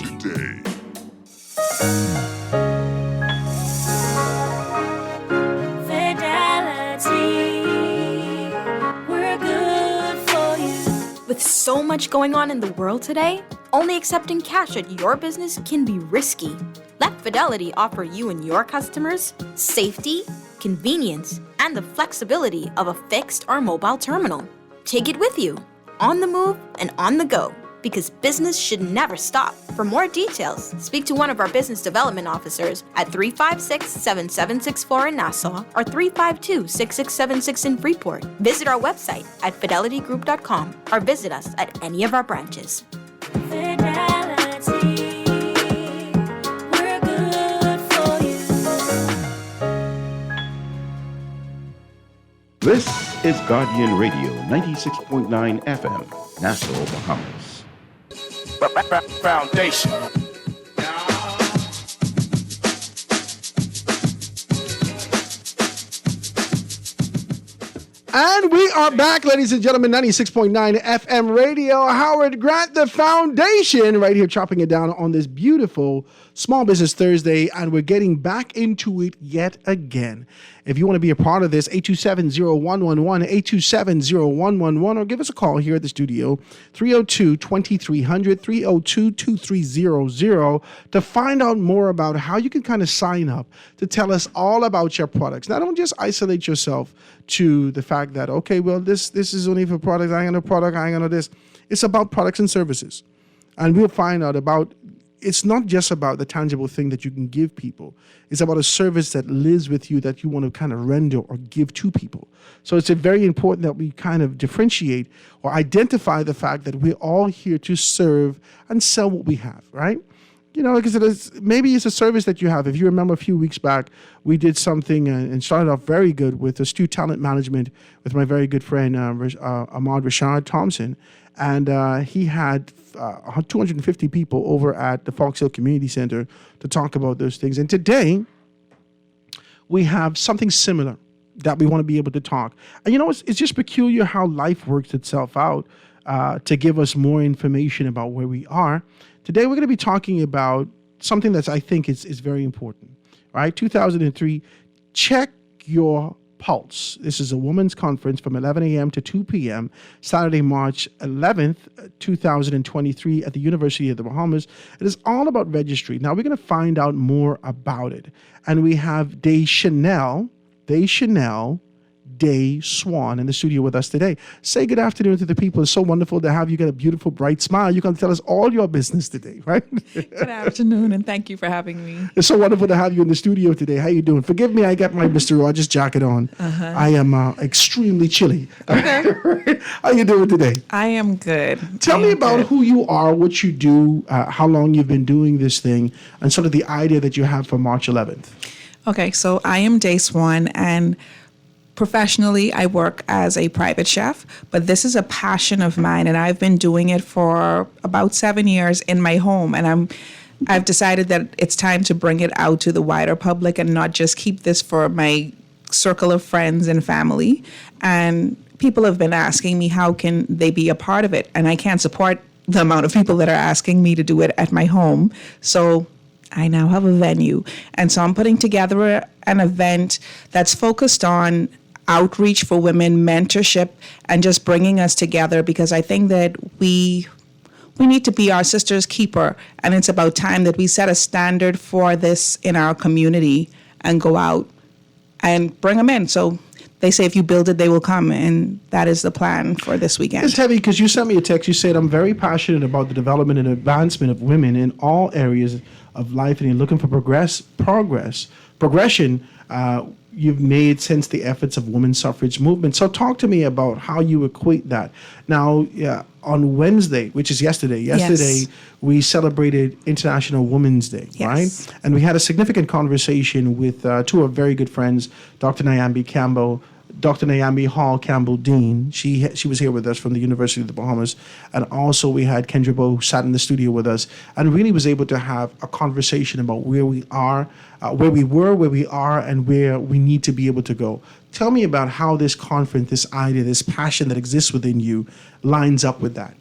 With so much going on in the world today, only accepting cash at your business can be risky. Let Fidelity offer you and your customers safety, convenience, and the flexibility of a fixed or mobile terminal. Take it with you, on the move and on the go, because business should never stop. For more details, speak to one of our business development officers at 356-7764 in Nassau or 352-6676 in Freeport. Visit our website at fidelitygroup.com or visit us at any of our branches. This is Guardian Radio 96.9 FM, Nassau, Bahamas. Foundation. And we are back, ladies and gentlemen, 96.9 FM radio. Howard Grant, the Foundation, right here chopping it down on this beautiful Small Business Thursday, and we're getting back into it yet again. If you want to be a part of this, 827-0111, 827-0111, or give us a call here at the studio, 302-2300, 302-2300, to find out more about how you can kind of sign up to tell us all about your products. Now, don't just isolate yourself to the fact that, okay, well, this is only for products, I ain't got no product, I ain't got no this. It's about products and services. And we'll find out about, it's not just about the tangible thing that you can give people. It's about a service that lives with you that you want to kind of render or give to people. So it's very important that we kind of differentiate or identify the fact that we're all here to serve and sell what we have, right? You know, because maybe it's a service that you have. If you remember a few weeks back, we did something and started off very good with astute talent management with my very good friend, Ahmad Rashad Thompson. And he had 250 people over at the Fox Hill Community Center to talk about those things. And today, we have something similar that we want to be able to talk. And you know, it's just peculiar how life works itself out to give us more information about where we are. Today, we're going to be talking about something that I think is very important, right? 2003, check your pulse. This is a women's conference from 11 a.m. to 2 p.m., Saturday, March 11th, 2023 at the University of the Bahamas. It is all about registry. Now, we're going to find out more about it. And we have Day Swan in the studio with us today. Say good afternoon to the people. It's so wonderful to have you. Got a beautiful, bright smile. You can tell us all your business today, right? Good afternoon, and thank you for having me. It's so wonderful to have you in the studio today. How you doing? Forgive me, I got my Mr. Rogers jacket on. I am extremely chilly. Okay. How you doing today? I am good. Tell me about who you are, what you do, how long you've been doing this thing, and sort of the idea that you have for March 11th. Okay, so I am Day Swan, and professionally, I work as a private chef, but this is a passion of mine, and I've been doing it for about 7 years in my home, and I've decided that it's time to bring it out to the wider public and not just keep this for my circle of friends and family, and people have been asking me how can they be a part of it, and I can't support the amount of people that are asking me to do it at my home. So I now have a venue, and so I'm putting together an event that's focused on outreach for women, mentorship, and just bringing us together, because I think that we need to be our sister's keeper, and it's about time that we set a standard for this in our community and go out and bring them in. So they say if you build it, they will come, and that is the plan for this weekend. It's heavy because you sent me a text. You said, I'm very passionate about the development and advancement of women in all areas of life, and you're looking for progression you've made since the efforts of women's suffrage movement. So talk to me about how you equate that. Now, on Wednesday, which is yesterday, Yes. we celebrated International Women's Day, Yes. right? And we had a significant conversation with two of our very good friends, Dr. Nyambi Hall Campbell Dean. She was here with us from the University of the Bahamas. And also we had Kendra Bow, who sat in the studio with us and really was able to have a conversation about where we are, where we were, where we are, and where we need to be able to go. Tell me about how this conference, this idea, this passion that exists within you lines up with that.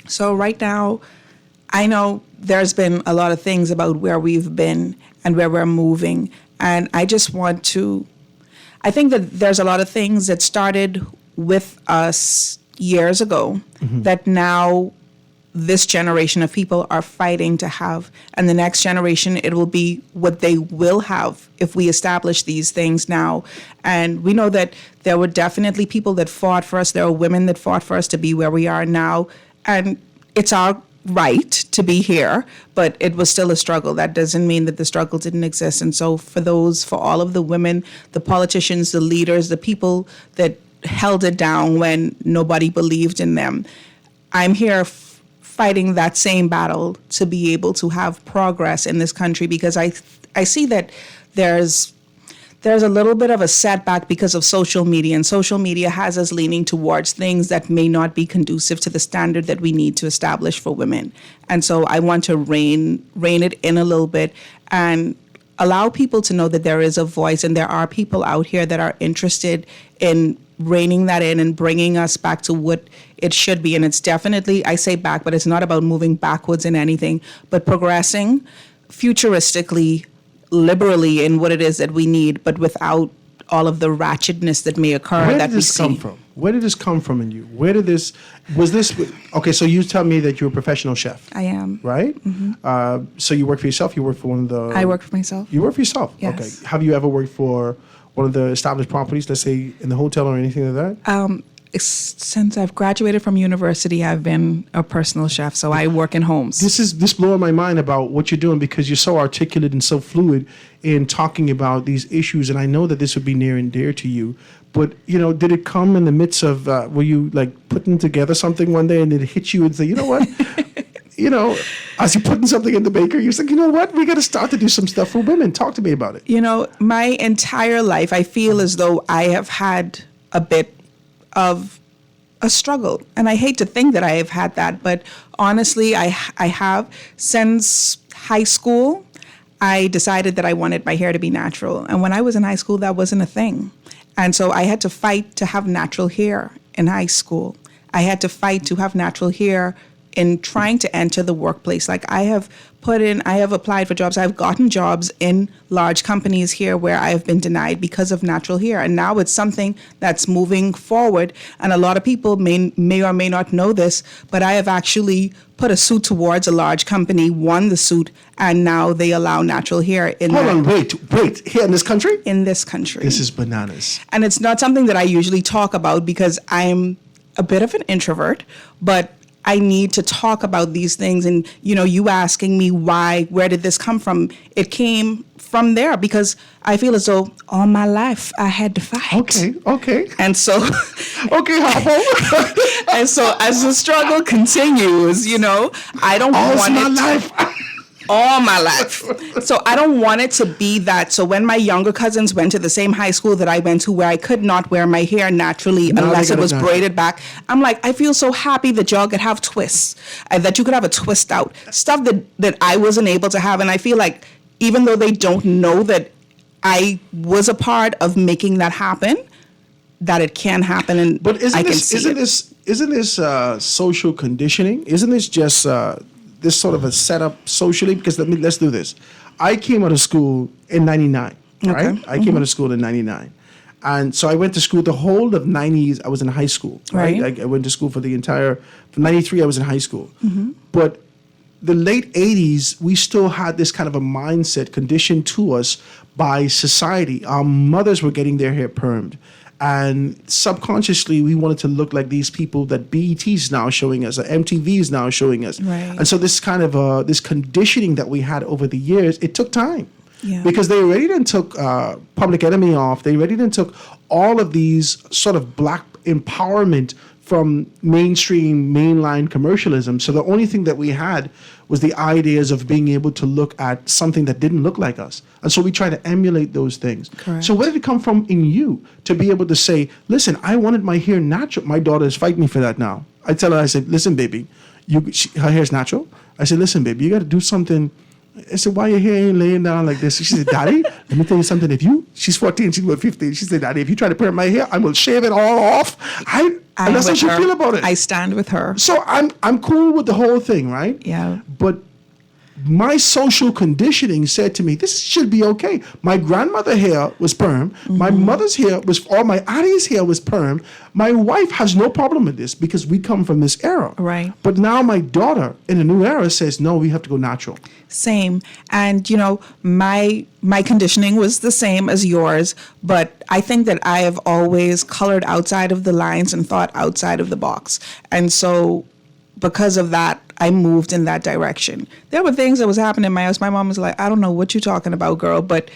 So right now, I know there's been a lot of things about where we've been and where we're moving. And I just want to, I think that there's a lot of things that started with us years ago that now this generation of people are fighting to have. And the next generation, it will be what they will have if we establish these things now. And we know that there were definitely people that fought for us. There are women that fought for us to be where we are now. And it's our right to be here, but it was still a struggle. That doesn't mean that the struggle didn't exist. And so for all of the women, the politicians, the leaders, the people that held it down when nobody believed in them, I'm here fighting that same battle to be able to have progress in this country, because I see that there's a little bit of a setback because of social media, and social media has us leaning towards things that may not be conducive to the standard that we need to establish for women. And so I want to rein it in a little bit and allow people to know that there is a voice, and there are people out here that are interested in reining that in and bringing us back to what it should be. And it's definitely, I say back, but it's not about moving backwards in anything, but progressing futuristically, liberally in what it is that we need, but without all of the ratchetness that may occur. Where did this come from? Where did this come from in you? Okay, so you tell me that you're a professional chef. I am. Right? So you work for yourself? You work for one of the... I work for myself. You work for yourself? Yes. Okay. Have you ever worked for one of the established properties, let's say in the hotel or anything like that? Since I've graduated from university, I've been a personal chef, so I work in homes. This blowing my mind about what you're doing, because you're so articulate and so fluid in talking about these issues, and I know that this would be near and dear to you. But did it come in the midst of were you like putting together something one day and it hit you and say, you know what? As you're putting something in the baker, you're like, you know what? We got to start to do some stuff for women. Talk to me about it. My entire life, I feel as though I have had a bit of a struggle. And I hate to think that I have had that, but honestly, I have. Since high school, I decided that I wanted my hair to be natural. And when I was in high school, that wasn't a thing. And so I had to fight to have natural hair in high school. I had to fight to have natural hair in trying to enter the workplace. Like I have applied for jobs. I've gotten jobs in large companies here where I have been denied because of natural hair. And now it's something that's moving forward. And a lot of people may or may not know this, but I have actually put a suit towards a large company, won the suit, and now they allow natural hair in Hold on, wait. Here in this country? In this country. This is bananas. And it's not something that I usually talk about because I'm a bit of an introvert, but I need to talk about these things. And, you asking me where did this come from? It came from there because I feel as though all my life I had to fight. Okay. And so... okay, Harpo. And so as the struggle continues, I don't want it... All my life. So I don't want it to be that. So when my younger cousins went to the same high school that I went to, where I could not wear my hair naturally unless it was braided back, I'm like, I feel so happy that y'all could have twists, that you could have a twist out, stuff that I wasn't able to have. And I feel like even though they don't know that I was a part of making that happen, that it can happen, and But I can see it. isn't this social conditioning? Isn't this just this sort of a setup socially? Because let's do this. I came out of school in '99, right? I came out of school in '99, and so I went to school the whole of '90s. I was in high school, right? I went to school for from '93. I was in high school, but the late '80s, we still had this kind of a mindset conditioned to us by society. Our mothers were getting their hair permed. And subconsciously, we wanted to look like these people that BET is now showing us, or MTV is now showing us. Right. And so this kind of this conditioning that we had over the years, it took time. Yeah. Because they already then took Public Enemy off. They already then took all of these sort of black empowerment from mainstream, mainline commercialism. So the only thing that we had was the ideas of being able to look at something that didn't look like us. And so we try to emulate those things. Correct. So where did it come from in you to be able to say, listen, I wanted my hair natural. My daughter is fighting me for that now. I tell her, I said, listen, baby, her hair's natural. I said, listen, baby, you got to do something. I said, why your hair ain't laying down like this? She said, Daddy, let me tell you something. She's 14, she's 15. She said, Daddy, if you try to perm my hair, I'm going to shave it all off. And that's how she feel about it. I stand with her. So I'm cool with the whole thing, right? Yeah. But my social conditioning said to me, this should be okay. My grandmother hair was perm. My mother's hair was, or my auntie's hair was perm. My wife has no problem with this because we come from this era. Right. But now my daughter in a new era says, no, we have to go natural. Same. And, my conditioning was the same as yours, but I think that I have always colored outside of the lines and thought outside of the box. And so because of that, I moved in that direction. There were things that was happening in my house. My mom was like, I don't know what you're talking about, girl. But,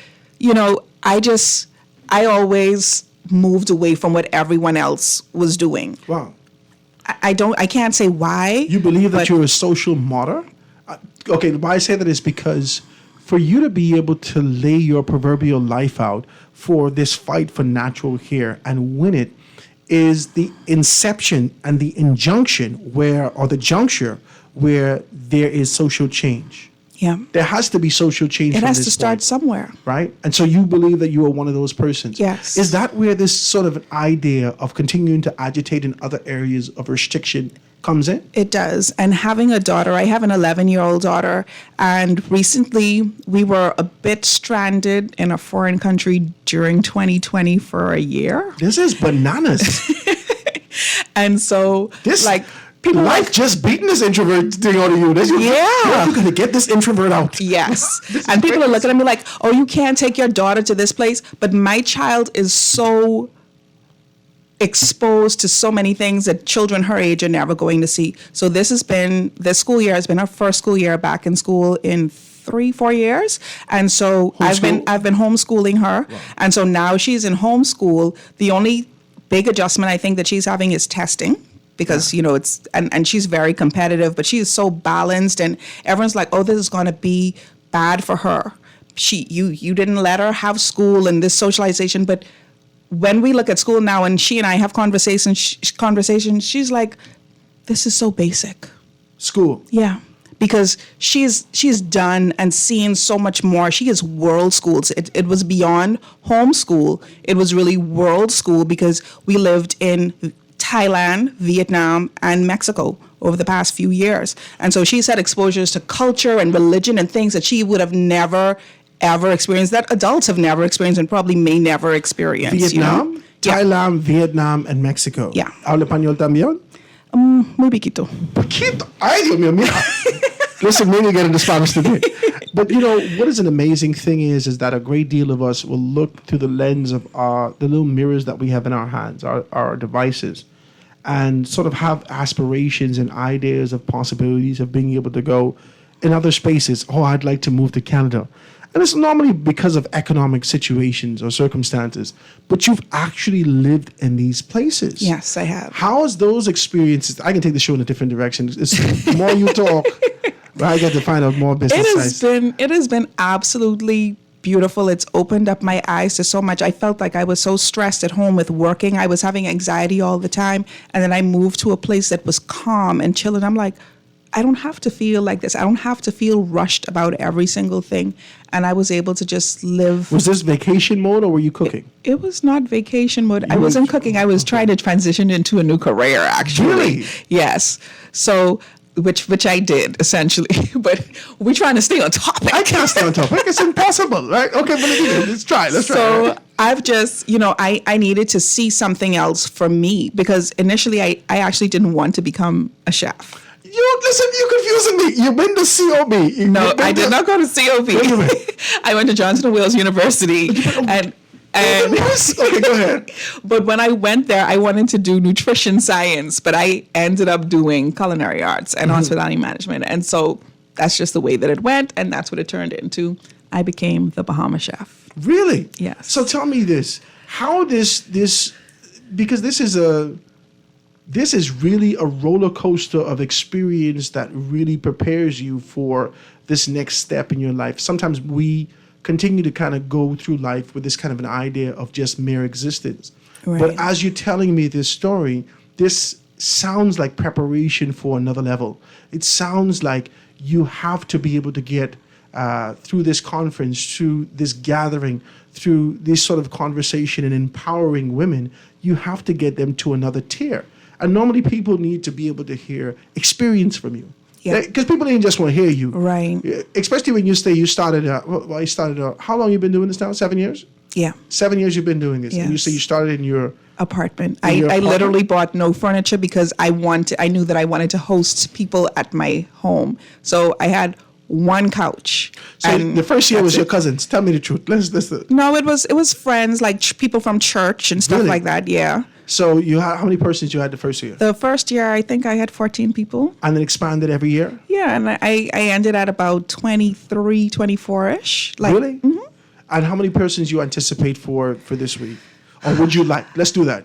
I always moved away from what everyone else was doing. Wow. I can't say why. You believe that you're a social martyr? Okay, why I say that is because for you to be able to lay your proverbial life out for this fight for natural hair and win it is the inception and the injunction or the juncture where there is social change. Yeah. There has to be social change. It from has this to start point, somewhere. right? And so you believe that you are one of those persons. Yes. Is that where this sort of an idea of continuing to agitate in other areas of restriction comes in? It does. And having a daughter, I have an 11-year-old daughter, and recently we were a bit stranded in a foreign country during 2020 for a year. This is bananas. And so, people life just beating this introvert thing out of you. You're going to get this introvert out. Yes. And people are looking at me like, oh, you can't take your daughter to this place. But my child is so exposed to so many things that children her age are never going to see. So this school year has been her first school year back in school in 3-4 years. And so I've been homeschooling her. Wow. And so now she's in homeschool. The only big adjustment I think that she's having is testing. Because, it's, and she's very competitive, but she is so balanced, and everyone's like, oh, this is going to be bad for her. You didn't let her have school and this socialization. But when we look at school now and she and I have conversations, she's like, this is so basic. School. Yeah. Because she's done and seen so much more. She is world schools. It was beyond homeschool. It was really world school because we lived in Thailand, Vietnam, and Mexico over the past few years. And so she's had exposures to culture and religion and things that she would have never, ever experienced, that adults have never experienced and probably may never experience. Vietnam, Thailand, Vietnam, and Mexico. Yeah. ¿Habla español también? Muy poquito. Poquito? Ay, Dios mío, mira. Listen, maybe get into Spanish today. But what is an amazing thing is that a great deal of us will look through the lens of the little mirrors that we have in our hands, our devices, and sort of have aspirations and ideas of possibilities of being able to go in other spaces. Oh, I'd like to move to Canada. And it's normally because of economic situations or circumstances, but you've actually lived in these places. Yes, I have. How is those experiences? I can take the show in a different direction. The more you talk, I get to find out more business. It has been absolutely beautiful. It's opened up my eyes to so much. I felt like I was so stressed at home with working. I was having anxiety all the time. And then I moved to a place that was calm and chill. And I'm like, I don't have to feel like this. I don't have to feel rushed about every single thing. And I was able to just live. Was this vacation mode or were you cooking? It was not vacation mode. I wasn't cooking. I was trying to transition into a new career, actually. Really? Yes. So, which I did, essentially. But we're trying to stay on topic. I can't stay on topic. It's impossible, right? Okay, but let's try. So I've just, I needed to see something else for me because initially I actually didn't want to become a chef. You're confusing me. You've been to COB. No, I did not go to COB. I went to Johnson & Wales University. And okay, go ahead. But when I went there, I wanted to do nutrition science, but I ended up doing culinary arts and hospitality management. And so that's just the way that it went, and that's what it turned into. I became the Bahama chef. Really? Yes. So tell me this. How this because this is really a roller coaster of experience that really prepares you for this next step in your life. Sometimes we continue to kind of go through life with this kind of an idea of just mere existence. Right. But as you're telling me this story, this sounds like preparation for another level. It sounds like you have to be able to get through this conference, through this gathering, through this sort of conversation and empowering women, you have to get them to another tier. And normally people need to be able to hear experience from you. Yeah. Because people didn't just want to hear you. Right. Especially when you started, how long you been doing this now? 7 years? Yeah. 7 years you've been doing this. Yes. And you say you started in your apartment. In your I apartment? literally bought no furniture because I knew that I wanted to host people at my home. So I had one couch. So the first year was your cousins. Tell me the truth. Let's No, it was friends, like people from church and stuff Really? like that. Yeah. So you had how many persons you had the first year? The first year, I think I had 14 people. And then expanded every year? Yeah, and I ended at about 23, 24-ish. Really? Mm-hmm. And how many persons you anticipate for this week? Or would you like? Let's do that.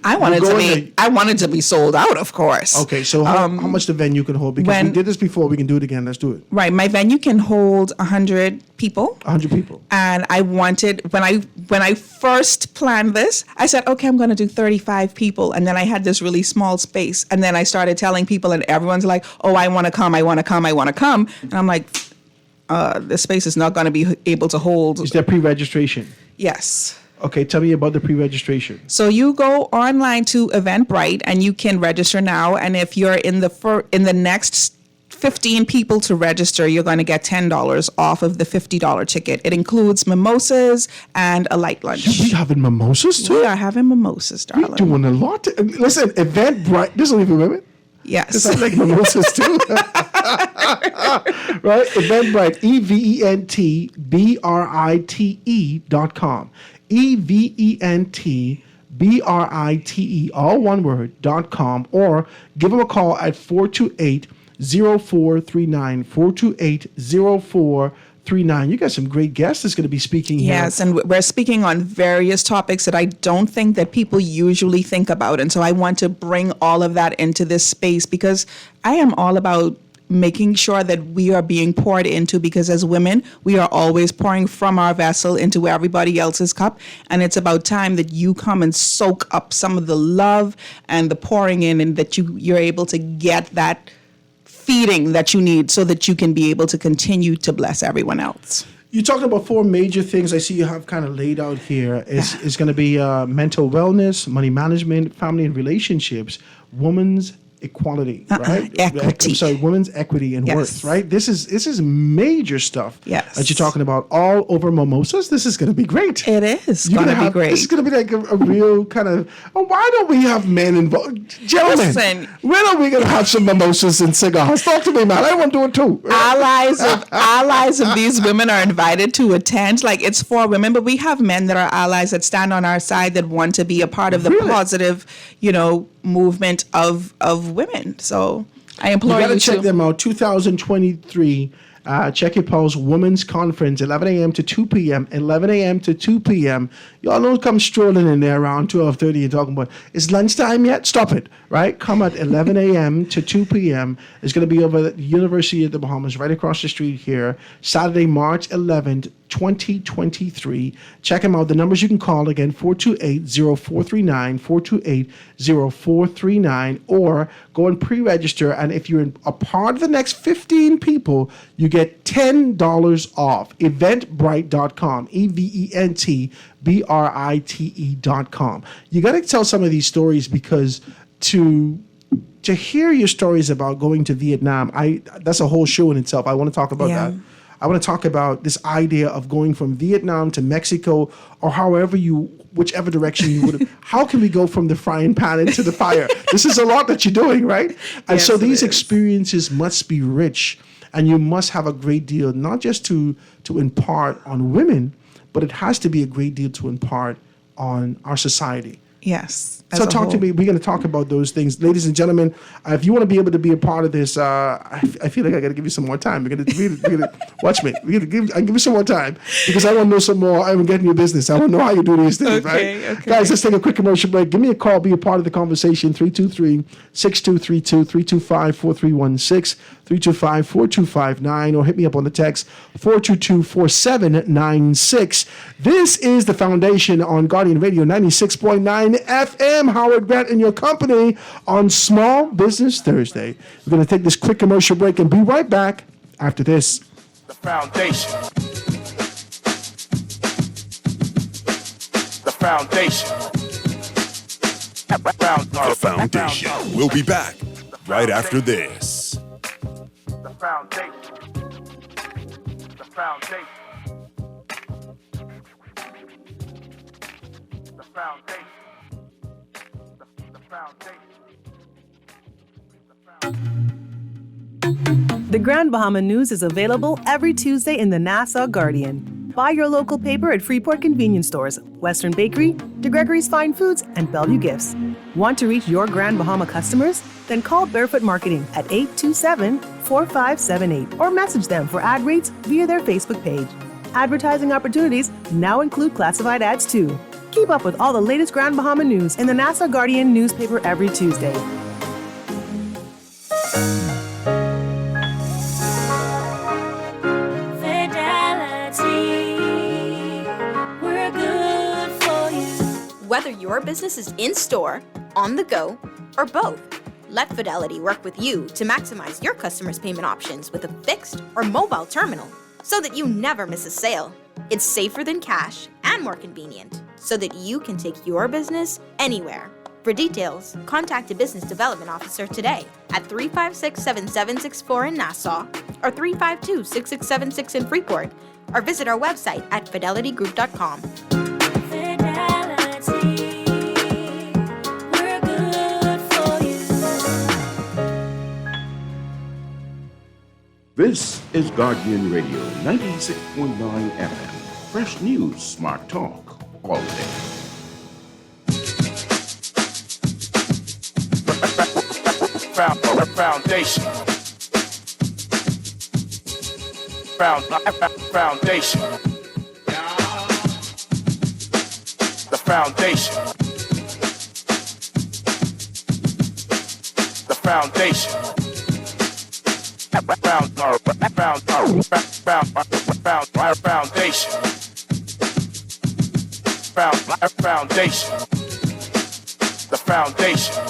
I wanted to be sold out, of course. Okay, so how much the venue can hold? Because we did this before, we can do it again. Let's do it. Right, my venue can hold 100 people. 100 people. And I wanted, when I first planned this, I said, okay, I'm going to do 35 people. And then I had this really small space. And then I started telling people, and everyone's like, oh, I want to come. And I'm like, the space is not going to be able to hold. Is there pre-registration? Yes. Okay, tell me about the pre-registration. So you go online to Eventbrite and you can register now. And if you're in the next 15 people to register, you're going to get $10 off of the $50 ticket. It includes mimosas and a light lunch. We having mimosas too? We are having mimosas, darling. We're doing a lot. Listen, Eventbrite. This will even women. Yes. It's like mimosas too. Right? Eventbrite. EVENTBRITE.com. EVENTBRITE, all one word, .com, or give them a call at 428-0439, 428-0439. You got some great guests that's going to be speaking here. Yes, and we're speaking on various topics that I don't think that people usually think about. And so I want to bring all of that into this space because I am all about making sure that we are being poured into, because as women, we are always pouring from our vessel into everybody else's cup. And it's about time that you come and soak up some of the love and the pouring in, and that you're able to get that feeding that you need so that you can be able to continue to bless everyone else. You talked about 4 major things I see you have kind of laid out here. It's going to be mental wellness, money management, family and relationships, women's equality, right? Equity. I'm sorry, women's equity and worth, right? This is major stuff. Yes. That you're talking about all over mimosas. This is going to be great. It is going to be great. This is going to be like a real kind of, why don't we have men involved? Gentlemen, Listen, when are we going to have some mimosas and cigars? Talk to me, man. I want to do it too. Allies of these women are invited to attend. Like, it's for women, but we have men that are allies that stand on our side, that want to be a part of the positive, movement of women. So I implore you to check them out. 2023 Check Your Pulse Women's Conference, 11 a.m. to 2 p.m. 11 a.m. to 2 p.m. Y'all don't come strolling in there around 12:30 and talking about, is lunchtime yet? Stop it, right? Come at 11 a.m. to 2 p.m. It's going to be over at the University of the Bahamas, right across the street here, Saturday, March 11th, 2023. Check them out. The numbers you can call again, 428-0439, 428-0439, or go and pre-register. And if you're a part of the next 15 people, you get $10 off. Eventbrite.com, EVENTBRITE.com. You got to tell some of these stories because to hear your stories about going to Vietnam, that's a whole show in itself. I want to talk about that. I want to talk about this idea of going from Vietnam to Mexico, or whichever direction you would. How can we go from the frying pan into the fire? This is a lot that you're doing, right? And so these experiences must be rich, and you must have a great deal, not just to impart on women, but it has to be a great deal to impart on our society. Yes. So talk to me. We're going to talk about those things. Ladies and gentlemen, if you want to be able to be a part of this, I feel like I got to give you some more time. We're going to watch me. I'll give you some more time because I want to know some more. I'm getting your business. I want to know how you do these things, right? Okay. Guys, let's take a quick commercial break. Give me a call. Be a part of the conversation. 323-6232, 325-4316, 325-4259, or hit me up on the text 422-4796. This is The Foundation on Guardian Radio 96.9 FM. Howard Grant and your company on Small Business Thursday. We're going to take this quick commercial break and be right back after this. The foundation. The foundation. The Foundation. We'll be back right after this. The foundation. The foundation. The foundation. The Grand Bahama News is available every Tuesday in the Nassau Guardian. Buy your local paper at Freeport convenience stores, Western Bakery, DeGregory's Fine Foods, and Bellevue Gifts. Want to reach your Grand Bahama customers? Then call Barefoot Marketing at 827-4578 or message them for ad rates via their Facebook page. Advertising opportunities now include classified ads too. Keep up with all the latest Grand Bahama news in the Nassau Guardian newspaper every Tuesday. Whether your business is in-store, on the go, or both, let Fidelity work with you to maximize your customers' payment options with a fixed or mobile terminal so that you never miss a sale. It's safer than cash and more convenient so that you can take your business anywhere. For details, contact a business development officer today at 356-7764 in Nassau or 352-6676 in Freeport, or visit our website at fidelitygroup.com. This is Guardian Radio 96.9 FM. Fresh news, smart talk, all day. Foundation. Foundation. The foundation. The foundation. Foundation. The foundation.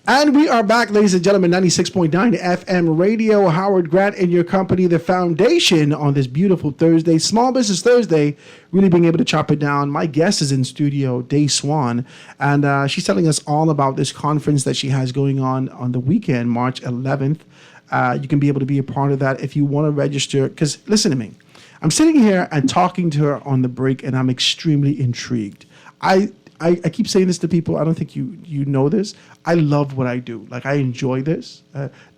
And we are back, ladies and gentlemen, 96.9 FM radio. Howard Grant and your company, The Foundation, on this beautiful Thursday, Small Business Thursday, really being able to chop it down. My guest is in studio, Day Swan, and she's telling us all about this conference that she has going on the weekend, March 11th. You can be able to be a part of that if you want to register, because listen to me. I'm sitting here and talking to her on the break, and I'm extremely intrigued. I keep saying this to people. I don't think you know this. I love what I do. Like, I enjoy this.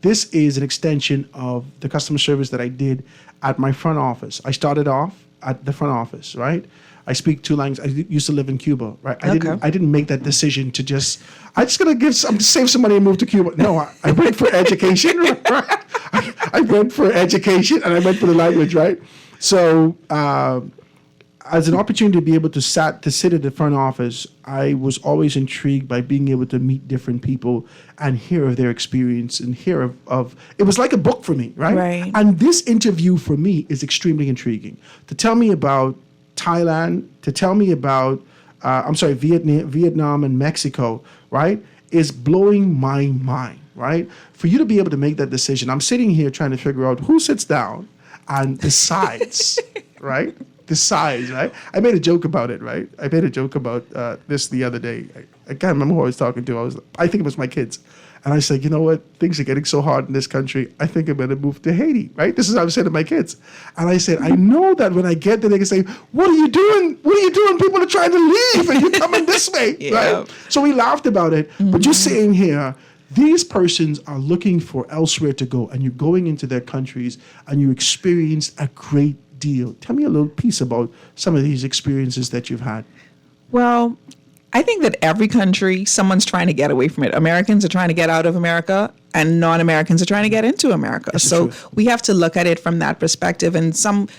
This is an extension of the customer service that I did at my front office. I started off at the front office, right? I speak 2 languages. I used to live in Cuba, right? I didn't make that decision to I'm just gonna save some money and move to Cuba. No, I went for education, right? I went for education and I went for the language, right? So as an opportunity to be able to sit at the front office, I was always intrigued by being able to meet different people and hear of their experience and hear of it was like a book for me, right? Right. And this interview for me is extremely intriguing. To tell me about Thailand, to tell me about, Vietnam and Mexico, right, is blowing my mind, right? For you to be able to make that decision, I'm sitting here trying to figure out who sits down and decides, right? Decides, right? I made a joke about it, right? I made a joke about this the other day. I can't remember who I was talking to. I think it was my kids. And I said, you know what? Things are getting so hard in this country. I think I'm going to move to Haiti, right? This is what I was saying to my kids. And I said, I know that when I get there, they can say, what are you doing? What are you doing? People are trying to leave and you're coming this way, right? So we laughed about it. But you're saying here, these persons are looking for elsewhere to go, and you're going into their countries and you experienced a great deal. Tell me a little piece about some of these experiences that you've had. Well, I think that every country, someone's trying to get away from it. Americans are trying to get out of America, and non-Americans are trying to get into America. So we have to look at it from that perspective. And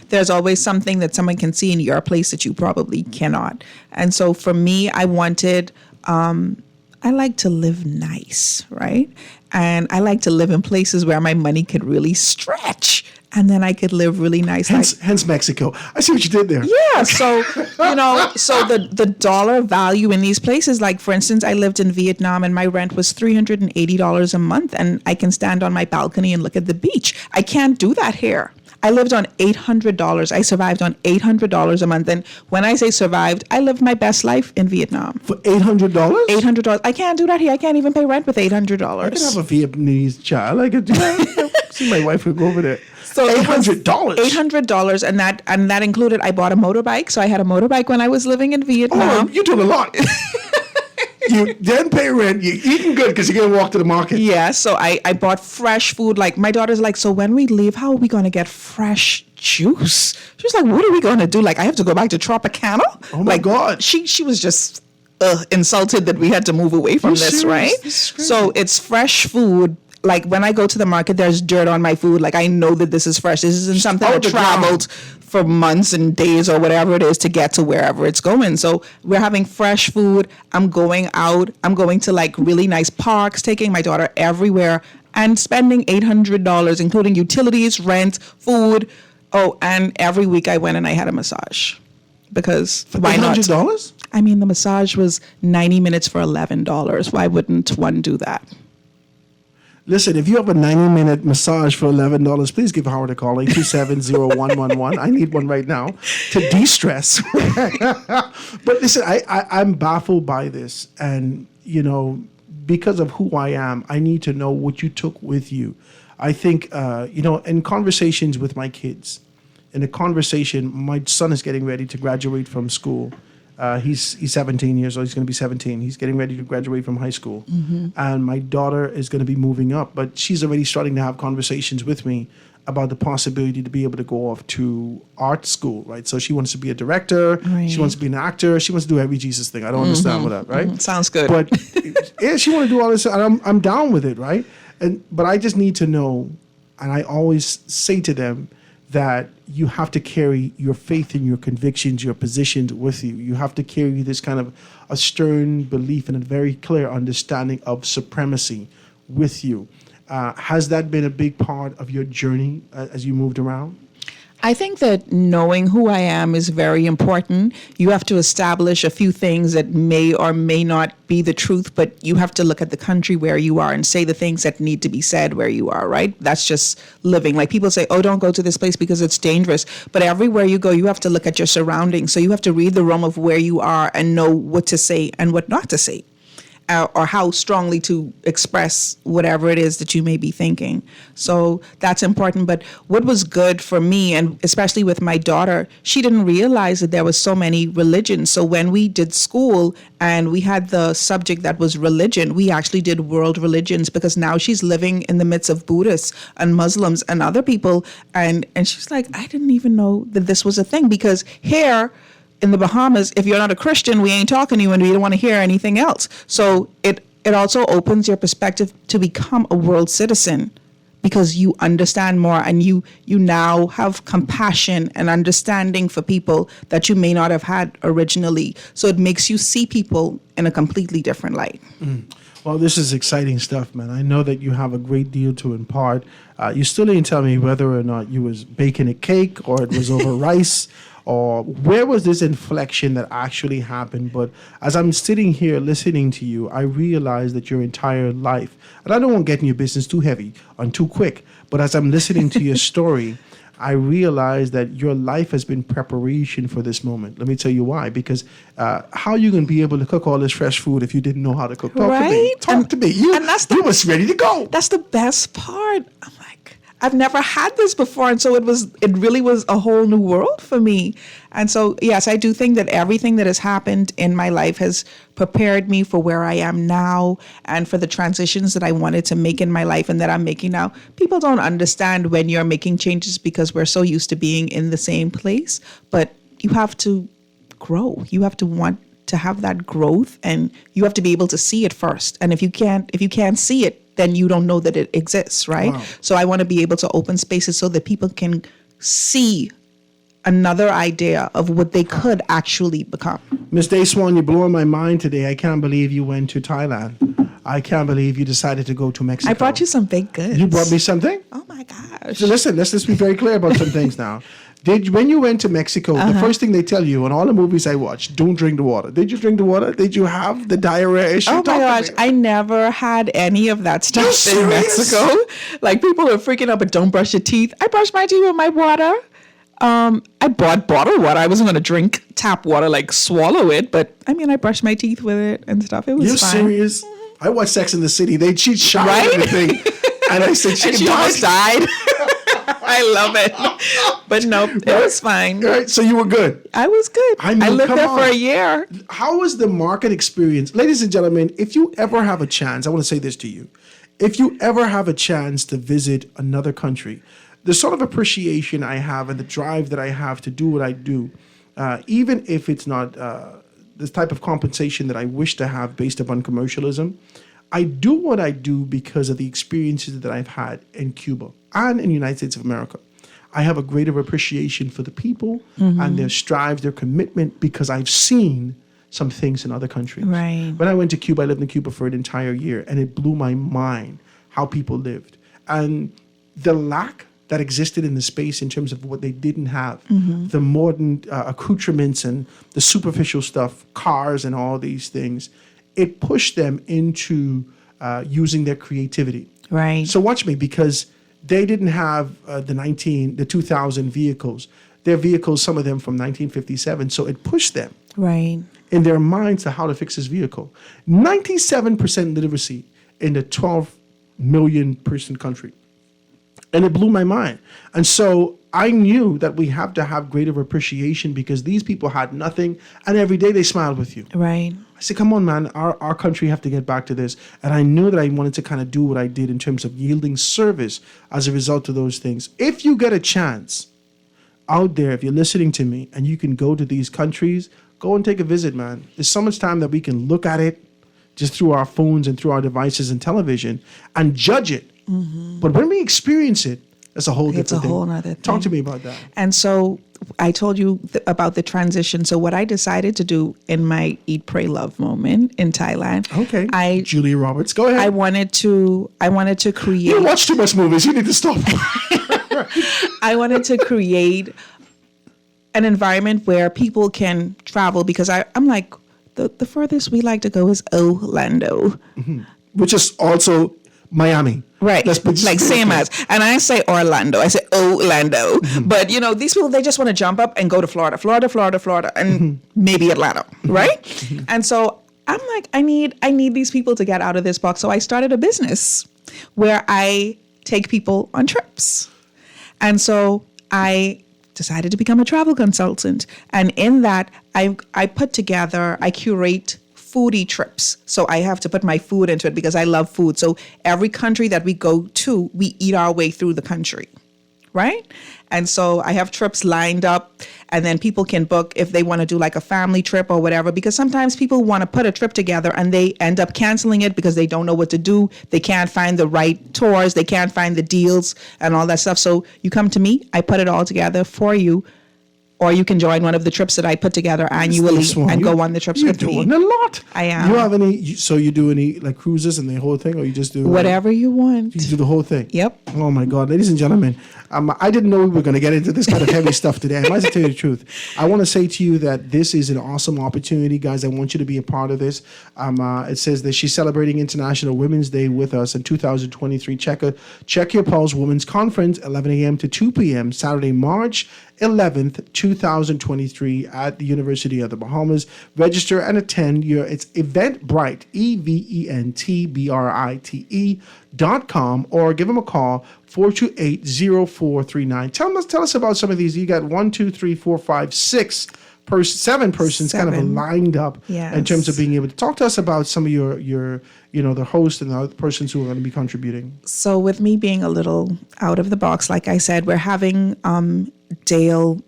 there's always something that someone can see in your place that you probably cannot. And so for me, I wanted, I like to live nice, right? And I like to live in places where my money could really stretch. And then I could live really nice. Hence Mexico. I see what you did there. Yeah. So, so the dollar value in these places, like for instance, I lived in Vietnam and my rent was $380 a month, and I can stand on my balcony and look at the beach. I can't do that here. I lived on $800. I survived on $800 a month. And when I say survived, I lived my best life in Vietnam. For $800? $800. I can't do that here. I can't even pay rent with $800. I could have a Vietnamese child. I could do that. See, my wife would go over there. So $800. $800, and that included, I bought a motorbike. So I had a motorbike when I was living in Vietnam. Oh, you're doing a lot. You then pay rent. You're eating good because you're going to walk to the market. Yeah, so I bought fresh food. Like, my daughter's like, so when we leave, how are we going to get fresh juice? She was like, what are we going to do? Like, I have to go back to Tropicana? Oh, my God. She was just insulted that we had to move away from this, right? So it's fresh food. Like, when I go to the market, there's dirt on my food. Like, I know that this is fresh. This isn't something I traveled for months and days or whatever it is to get to wherever it's going. So we're having fresh food. I'm going out. I'm going to, like, really nice parks, taking my daughter everywhere, and spending $800, including utilities, rent, food. Oh, and every week I went and I had a massage. Because why not? $800? I mean, the massage was 90 minutes for $11. Why wouldn't one do that? Listen, if you have a 90-minute massage for $11, please give Howard a call, 827-0111. I need one right now to de-stress. But listen, I'm baffled by this. And, because of who I am, I need to know what you took with you. I think, in conversations with my kids, in a conversation, my son is getting ready to graduate from school. He's 17 years old. He's going to be 17. He's getting ready to graduate from high school. Mm-hmm. And my daughter is going to be moving up. But she's already starting to have conversations with me about the possibility to be able to go off to art school, right? So she wants to be a director. Right. She wants to be an actor. She wants to do every Jesus thing. I don't understand with that, right? Mm-hmm. Sounds good. But yeah, she wants to do all this. And I'm down with it, right? But I just need to know, and I always say to them, that you have to carry your faith and your convictions, your positions with you. You have to carry this kind of a stern belief and a very clear understanding of supremacy with you. Has that been a big part of your journey as you moved around? I think that knowing who I am is very important. You have to establish a few things that may or may not be the truth, but you have to look at the country where you are and say the things that need to be said where you are, right? That's just living. Like, people say, oh, don't go to this place because it's dangerous. But everywhere you go, you have to look at your surroundings. So you have to read the room of where you are and know what to say and what not to say. Or how strongly to express whatever it is that you may be thinking. So that's important. But what was good for me, and especially with my daughter, she didn't realize that there was so many religions. So when we did school and we had the subject that was religion, we actually did world religions, because now she's living in the midst of Buddhists and Muslims and other people. And she's like, I didn't even know that this was a thing, because here in the Bahamas, if you're not a Christian, we ain't talking to you and we don't want to hear anything else. So it also opens your perspective to become a world citizen, because you understand more and you now have compassion and understanding for people that you may not have had originally. So it makes you see people in a completely different light. Well, this is exciting stuff, man. I know that you have a great deal to impart. You still didn't tell me whether or not you was baking a cake or it was over rice, or where was this inflection that actually happened. But as I'm sitting here listening to you, I realize that your entire life, and I don't want to get in your business too heavy and too quick, but as I'm listening to your story, I realize that your life has been preparation for this moment. Let me tell you why. Because how are you going to be able to cook all this fresh food if you didn't know how to cook? Talk to me. You was ready to go. That's the best part. I'm like, I've never had this before. And so it really was a whole new world for me. And so, yes, I do think that everything that has happened in my life has prepared me for where I am now and for the transitions that I wanted to make in my life and that I'm making now. People don't understand when you're making changes because we're so used to being in the same place, but you have to grow. You have to want to have that growth, and you have to be able to see it first. And if you can't see it, then you don't know that it exists, right? Wow. So I want to be able to open spaces so that people can see another idea of what they could actually become. Miss Day Swan, you're blowing my mind today. I can't believe you went to Thailand. I can't believe you decided to go to Mexico. I brought you some baked goods. You brought me something? Oh my gosh. So listen, let's just be very clear about some things now. When you went to Mexico, the first thing they tell you in all the movies I watched, don't drink the water. Did you drink the water? Did you have the diarrhea issue? Oh my gosh, I never had any of that stuff in Mexico. Like, people are freaking out, but don't brush your teeth. I brush my teeth with my water. I bought bottled water. I wasn't going to drink tap water, like swallow it, but I mean, I brushed my teeth with it and stuff. It was You're fine. serious? I watched Sex in the City. She shot Right? everything. And I said, And she almost died. I love it. But no, it was fine. Right, so you were good. I was good. I lived come there on. for a year. How was the market experience? Ladies and gentlemen, if you ever have a chance, I want to say this to you. If you ever have a chance to visit another country, the sort of appreciation I have and the drive that I have to do what I do, even if it's not this type of compensation that I wish to have based upon commercialism, I do what I do because of the experiences that I've had in Cuba and in the United States of America. I have a greater appreciation for the people and their strive, their commitment, because I've seen some things in other countries. Right. When I went to Cuba, I lived in Cuba for an entire year, and it blew my mind how people lived. And the lack that existed in the space in terms of what they didn't have, the modern accoutrements and the superficial stuff, cars and all these things, it pushed them into using their creativity. Right. So watch me, because they didn't have the 2000 vehicles. Their vehicles, some of them from 1957. So it pushed them Right. in their minds to how to fix this vehicle. 97% literacy in the 12 million person country. And it blew my mind. And so I knew that we have to have greater appreciation because these people had nothing, and every day they smiled with you. Right. I said, come on, man, our country have to get back to this. And I knew that I wanted to kind of do what I did in terms of yielding service as a result of those things. If you get a chance out there, if you're listening to me and you can go to these countries, go and take a visit, man. There's so much time that we can look at it just through our phones and through our devices and television and judge it. But when we experience it, that's a whole different It's a thing. whole nother thing. Talk to me about that. And so I told you about the transition. So what I decided to do in my Eat, Pray, Love moment in Thailand. Okay. Julia Roberts, go ahead. I wanted to create. You watch too much movies. You need to stop. I wanted to create an environment where people can travel, because I'm like, the furthest we like to go is Orlando. Which is also Miami. Right. Like same as. And I say Orlando. I say Orlando. But, these people, they just want to jump up and go to Florida, and maybe Atlanta. Right? And so I'm like, I need these people to get out of this box. So I started a business where I take people on trips. And so I decided to become a travel consultant. And in that, I curate foodie trips. So I have to put my food into it because I love food. So every country that we go to, we eat our way through the country. right? And so I have trips lined up, and then people can book if they want to do like a family trip or whatever, because sometimes people want to put a trip together and they end up canceling it because they don't know what to do. They can't find the right tours. They can't find the deals and all that stuff. So you come to me, I put it all together for you. Or you can join one of the trips that I put together annually and go on the trips with me. You're doing a lot. I am. You have any? So you do any like cruises and the whole thing, or you just do whatever you want? You do the whole thing. Yep. Oh my God, ladies and gentlemen, I didn't know we were going to get into this kind of heavy stuff today. I might tell you the truth. I want to say to you that this is an awesome opportunity, guys. I want you to be a part of this. It says that she's celebrating International Women's Day with us in 2023. Check Your Pulse Women's Conference, 11 a.m. to 2 p.m. Saturday, March 11th, 2023 at the University of the Bahamas. Register and attend it's Eventbrite, EVENTBRITE.com, or give them a call, 428-0439. Tell us about some of these. You got 1, 2, 3, 4, 5, 6 7 persons kind of lined up in terms of being able to talk to us about some of your the host and the other persons who are going to be contributing. So with me being a little out of the box, like I said, we're having Dale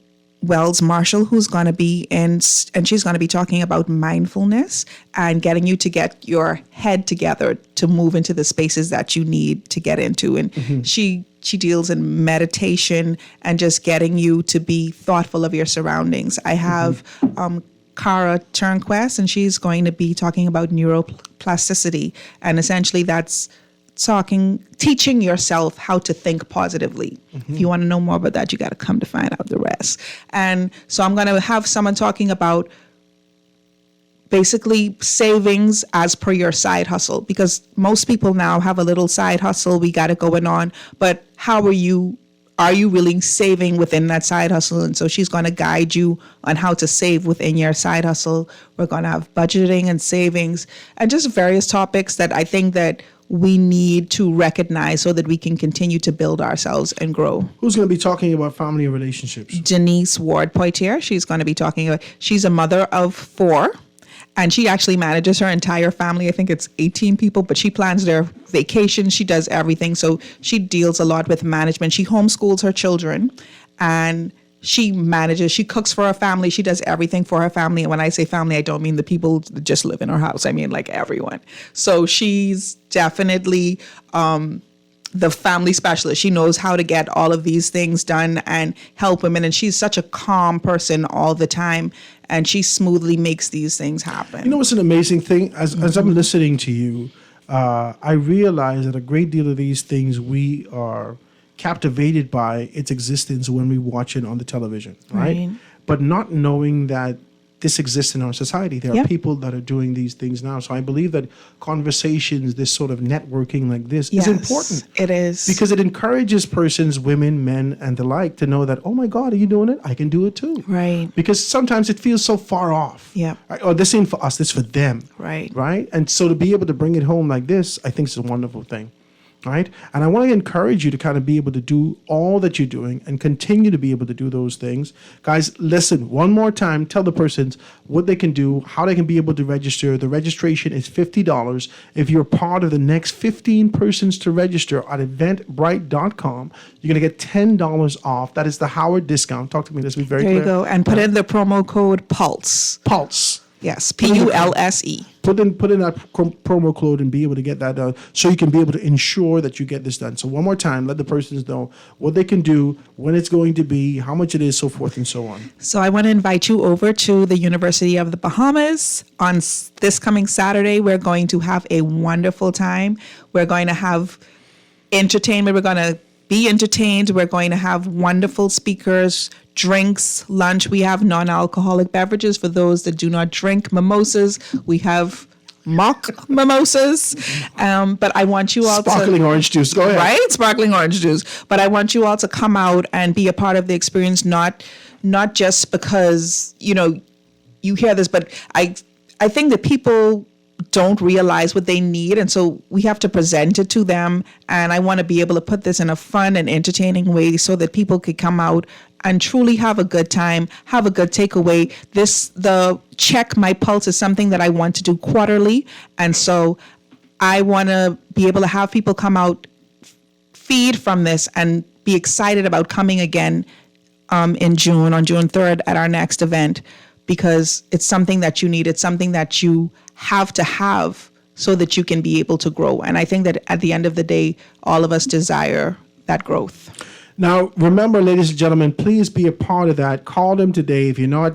Wells Marshall, who's going to be and she's going to be talking about mindfulness and getting you to get your head together to move into the spaces that you need to get into. And she deals in meditation and just getting you to be thoughtful of your surroundings. I have Cara Turnquest, and she's going to be talking about neuroplasticity. And essentially that's teaching yourself how to think positively. If you want to know more about that, you got to come to find out the rest. And so I'm going to have someone talking about basically savings as per your side hustle, because most people now have a little side hustle. We got it going on, but how are you really saving within that side hustle? And so she's going to guide you on how to save within your side hustle. We're going to have budgeting and savings and just various topics that I think that we need to recognize so that we can continue to build ourselves and grow. Who's going to be talking about family and relationships? Denise Ward-Poitier. She's going to be talking about, she's a mother of 4. And she actually manages her entire family. I think it's 18 people, but she plans their vacations. She does everything. So she deals a lot with management. She homeschools her children and she cooks for her family. She does everything for her family. And when I say family, I don't mean the people that just live in her house. I mean like everyone. So she's definitely the family specialist. She knows how to get all of these things done and help women. And she's such a calm person all the time. And she smoothly makes these things happen. You know what's an amazing thing? As I'm listening to you, I realize that a great deal of these things we are captivated by its existence when we watch it on the television, right? But not knowing that this exists in our society. There are people that are doing these things now. So I believe that conversations, this sort of networking like this is important. It is. Because it encourages persons, women, men, and the like to know that, oh my God, are you doing it? I can do it too. Right. Because sometimes it feels so far off. Yeah. Right? Oh, this ain't for us, this is for them. Right. Right? And so to be able to bring it home like this, I think is a wonderful thing. Right? And I want to encourage you to kind of be able to do all that you're doing and continue to be able to do those things. Guys, listen, one more time, tell the persons what they can do, how they can be able to register. The registration is $50. If you're part of the next 15 persons to register at eventbrite.com, you're going to get $10 off. That is the Howard discount. Talk to me. Let's be very clear. There you go. And put in the promo code PULSE. PULSE. Yes, PULSE. Put in that promo code and be able to get that done so you can be able to ensure that you get this done. So one more time, let the persons know what they can do, when it's going to be, how much it is, so forth and so on. So I want to invite you over to the University of the Bahamas. On this coming Saturday, we're going to have a wonderful time. We're going to have entertainment. We're going to be entertained. We're going to have wonderful speakers, drinks, lunch. We have non-alcoholic beverages for those that do not drink. Mimosas. We have mock mimosas. But I want you all Sparkling orange juice. Go ahead. Right? Sparkling orange juice. But I want you all to come out and be a part of the experience, not just because, you hear this, but I think that people don't realize what they need, and so we have to present it to them. And I want to be able to put this in a fun and entertaining way so that people could come out and truly have a good time, have a good takeaway. The Check My Pulse is something that I want to do quarterly, and so I want to be able to have people come out feed from this and be excited about coming again in June, on June 3rd at our next event, because it's something that you need. It's something that you have to have so that you can be able to grow. And I think that at the end of the day, all of us desire that growth. Now, remember, ladies and gentlemen, please be a part of that. Call them today. If you're not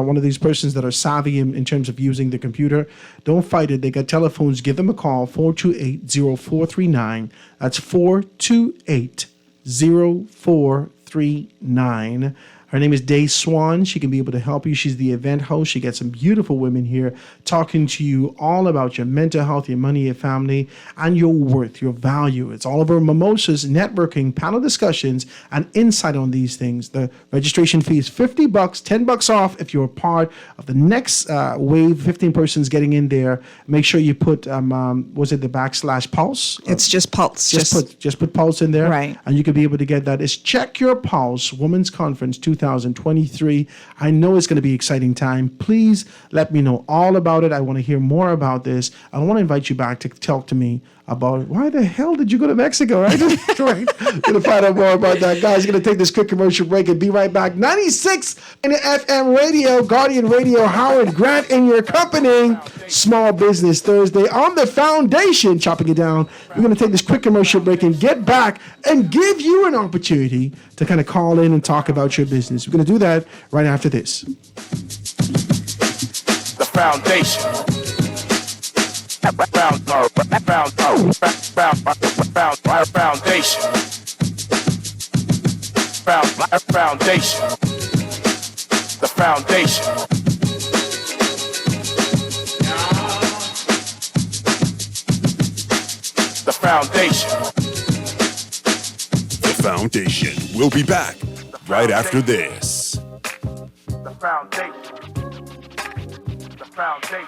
one of these persons that are savvy in terms of using the computer, don't fight it. They got telephones. Give them a call, 428-0439. That's 428-0439. Her name is Day Swan. She can be able to help you. She's the event host. She gets some beautiful women here talking to you all about your mental health, your money, your family, and your worth, your value. It's all over mimosas, networking, panel discussions, and insight on these things. The registration fee is $50, $10 off if you're a part of the next wave, 15 persons getting in there. Make sure you put, was it the /Pulse? It's just Pulse. Just put Pulse in there. Right. And you can be able to get that. It's Check Your Pulse Women's Conference 2023. I know it's going to be an exciting time. Please let me know all about it. I want to hear more about this. I want to invite you back to talk to me about why the hell did you go to Mexico, right? Going to find out more about that. Guys, going to take this quick commercial break and be right back. 96 in the FM radio, Guardian Radio, Howard Grant in your company. Small Business Thursday on the Foundation, chopping it down. We're going to take this quick commercial break and get back and give you an opportunity to kind of call in and talk about your business. We're going to do that right after this. The Foundation. Foundation. The Foundation. The Foundation. The Foundation. We'll be back right after this. The Foundation. The Foundation.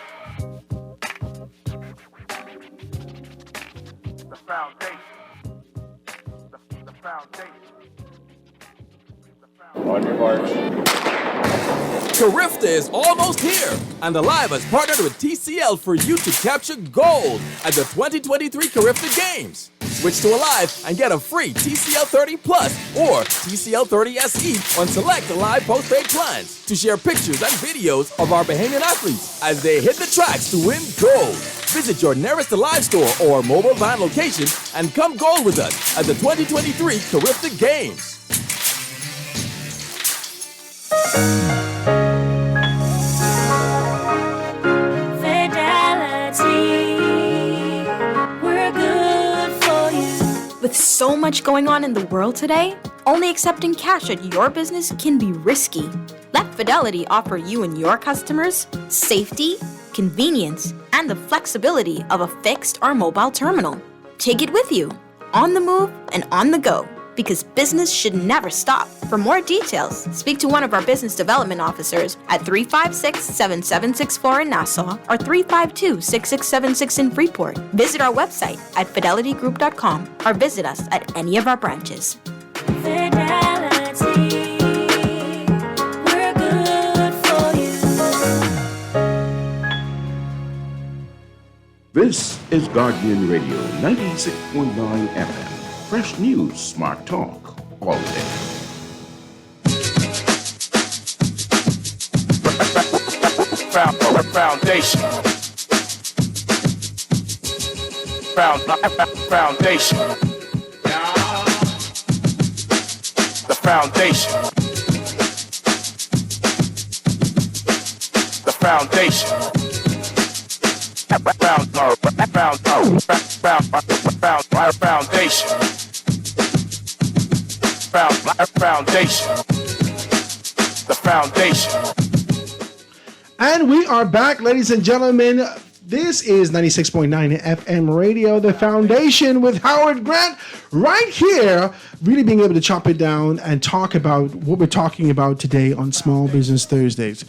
The Foundation. The Foundation. On your march. Carifta is almost here, and Alive has partnered with TCL for you to capture gold at the 2023 Carifta Games. Switch to Alive and get a free TCL 30 Plus or TCL 30 SE on select Alive postpaid plans to share pictures and videos of our Bahamian athletes as they hit the tracks to win gold. Visit your nearest Alive store or mobile van location and come gold with us at the 2023 Carifta Games. With so much going on in the world today, only accepting cash at your business can be risky. Let Fidelity offer you and your customers safety, convenience, and the flexibility of a fixed or mobile terminal. Take it with you, on the move and on the go, because business should never stop. For more details, speak to one of our business development officers at 356-7764 in Nassau or 352-6676 in Freeport. Visit our website at fidelitygroup.com or visit us at any of our branches. Fidelity, we're good for you. This is Guardian Radio 96.9 FM. Fresh news, smart talk, all day. Foundation. Foundation. The Foundation. The Foundation. Foundation. Foundation. The Foundation. And we are back, ladies and gentlemen. This is 96.9 FM radio, The Foundation with Howard Grant, right here, really being able to chop it down and talk about what we're talking about today on Small Business Thursdays.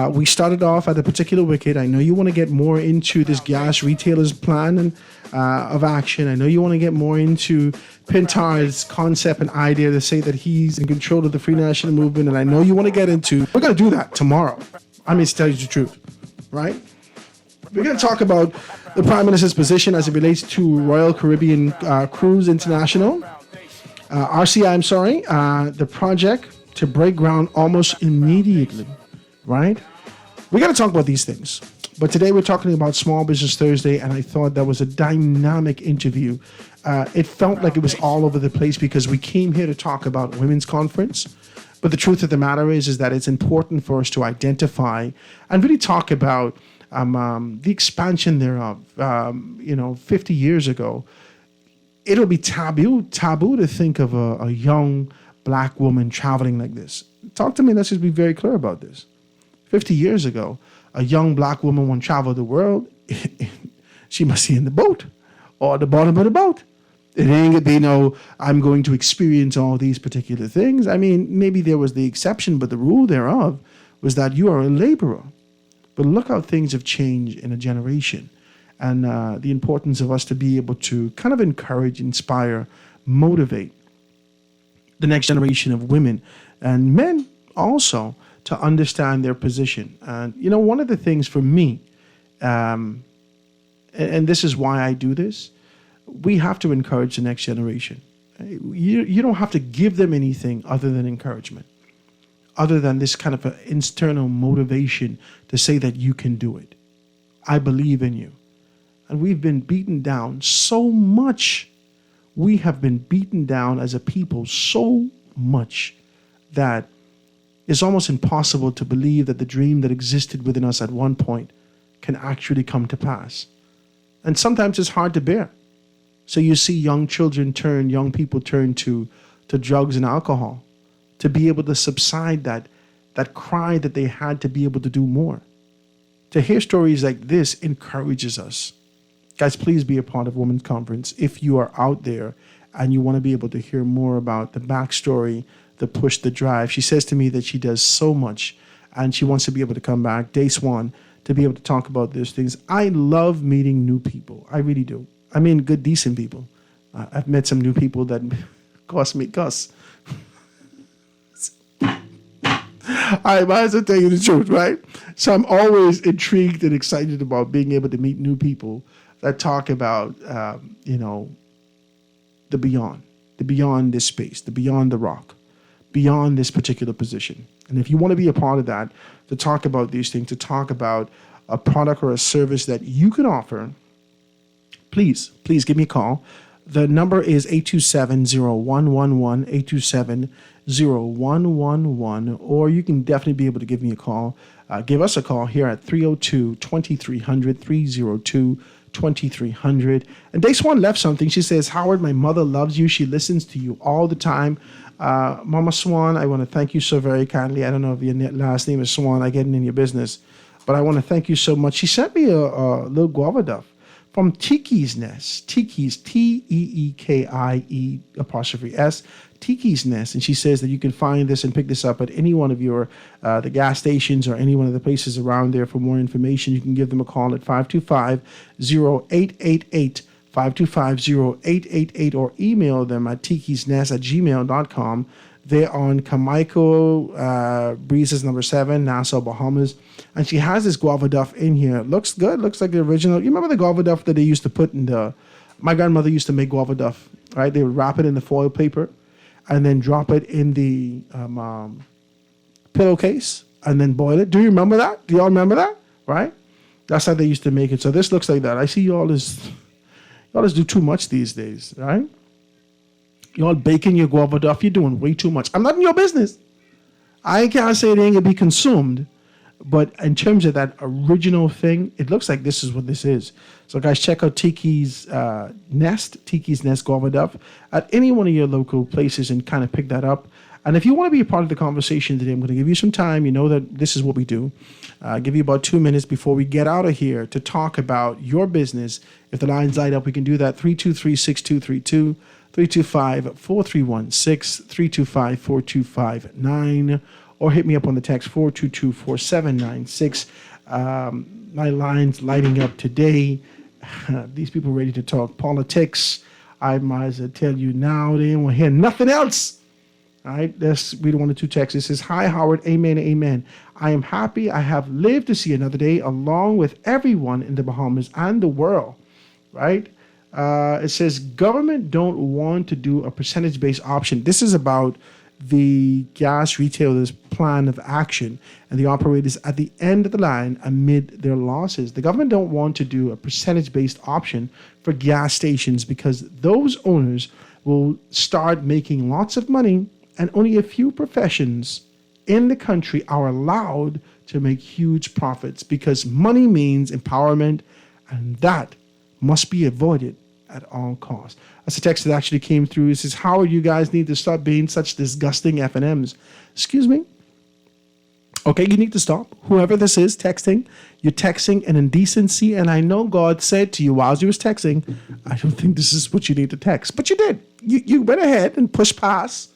We started off at a particular wicket. I know you want to get more into this gas retailer's plan and of action. I know you want to get more into Pintar's concept and idea to say that he's in control of the Free National Movement, and I know you want to get into. We're going to do that tomorrow. I mean, to tell you the truth, right? We're going to talk about the Prime Minister's position as it relates to Royal Caribbean Cruise International. RCI, I'm sorry, the project to break ground almost immediately, right? We got to talk about these things. But today we're talking about Small Business Thursday, and I thought that was a dynamic interview. It felt like it was all over the place because we came here to talk about women's conference. But the truth of the matter is that it's important for us to identify and really talk about the expansion thereof. 50 years ago, it'll be taboo to think of a young black woman traveling like this. Talk to me. Let's just be very clear about this. 50 years ago, a young black woman won't travel the world. She must be in the boat or the bottom of the boat. It ain't gonna be no, I'm going to experience all these particular things. I mean, maybe there was the exception, but the rule thereof was that you are a laborer. But look how things have changed in a generation, and the importance of us to be able to kind of encourage, inspire, motivate the next generation of women and men also to understand their position. And, one of the things for me, and this is why I do this, we have to encourage the next generation. You don't have to give them anything other than encouragement, other than this kind of an internal motivation to say that you can do it. I believe in you. And we've been beaten down so much. We have been beaten down as a people so much that it's almost impossible to believe that the dream that existed within us at one point can actually come to pass. And sometimes it's hard to bear. So you see young people turn to drugs and alcohol to be able to subside that cry that they had to be able to do more. To hear stories like this encourages us. Guys, please be a part of Women's Conference if you are out there and you want to be able to hear more about the backstory, the push, the drive. She says to me that she does so much and she wants to be able to come back day one to be able to talk about these things. I love meeting new people. I really do. I mean, good, decent people. I've met some new people that cost me cuss. I might as well tell you the truth, right? So I'm always intrigued and excited about being able to meet new people that talk about, the beyond this space, the beyond the rock, beyond this particular position. And if you want to be a part of that, to talk about these things, to talk about a product or a service that you can offer, please give me a call. The number is 827-0111, 827-0111, or you can definitely be able to give me a call. Give us a call here at 302-2300, 302-2300. And Day Swan left something. She says, Howard, my mother loves you. She listens to you all the time. Mama Swan, I want to thank you so very kindly. I don't know if your last name is Swan. I get it in your business. But I want to thank you so much. She sent me a little guava duff from Tiki's Nest. Tiki's, T-E-E-K-I-E''S, Tiki's Nest. And she says that you can find this and pick this up at any one of your the gas stations or any one of the places around there. For more information, you can give them a call at 525-0888, 525-0888, or email them at tikisnest@gmail.com. They're on Kamiko Breezes number 7, Nassau, Bahamas. And she has this guava duff in here. It looks good. Looks like the original. You remember the guava duff that they used to put in my grandmother used to make guava duff, right? They would wrap it in the foil paper and then drop it in the pillowcase and then boil it. Do you remember that? Do y'all remember that? Right? That's how they used to make it. So this looks like that. I see y'all just do too much these days, right? Y'all baking your guava duff. You're doing way too much. I'm not in your business. I can't say it ain't gonna be consumed, but in terms of that original thing, it looks like this is what this is. So guys, check out Tiki's Nest guava duff at any one of your local places and kind of pick that up. And if you want to be a part of the conversation today, I'm going to give you some time. You know that this is what we do. Give you about 2 minutes before we get out of here to talk about your business. If the lines light up, we can do that. 323-6232, 325-4316, 325-4259, or hit me up on the text 422-4796. My line's lighting up today. These people ready to talk politics. I might as well tell you now, they don't want to hear nothing else. All right, let's read one or two texts. It says, hi, Howard. Amen, amen. I am happy I have lived to see another day along with everyone in the Bahamas and the world, right? It says government don't want to do a percentage-based option. This is about the gas retailers' plan of action and the operators at the end of the line amid their losses. The government don't want to do a percentage-based option for gas stations because those owners will start making lots of money, and only a few professions in the country are allowed to make huge profits because money means empowerment, and that must be avoided at all costs. That's a text that actually came through. It says, Howard, you guys need to stop being such disgusting FNMs. Excuse me? Okay, you need to stop. Whoever this is texting, you're texting an indecency, and I know God said to you while you was texting, I don't think this is what you need to text. But you did. You went ahead and pushed past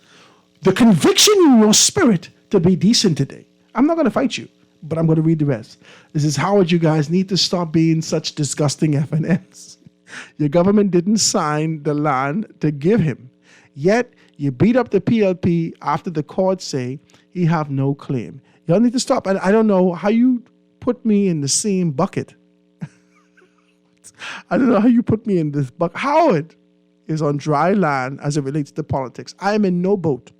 the conviction in your spirit to be decent today. I'm not going to fight you, but I'm going to read the rest. This is, Howard, you guys need to stop being such disgusting FNMs. Your government didn't sign the land to give him. Yet, you beat up the PLP after the courts say he have no claim. Y'all need to stop. And I don't know how you put me in the same bucket. I don't know how you put me in this bucket. Howard is on dry land as it relates to politics. I am in no boat.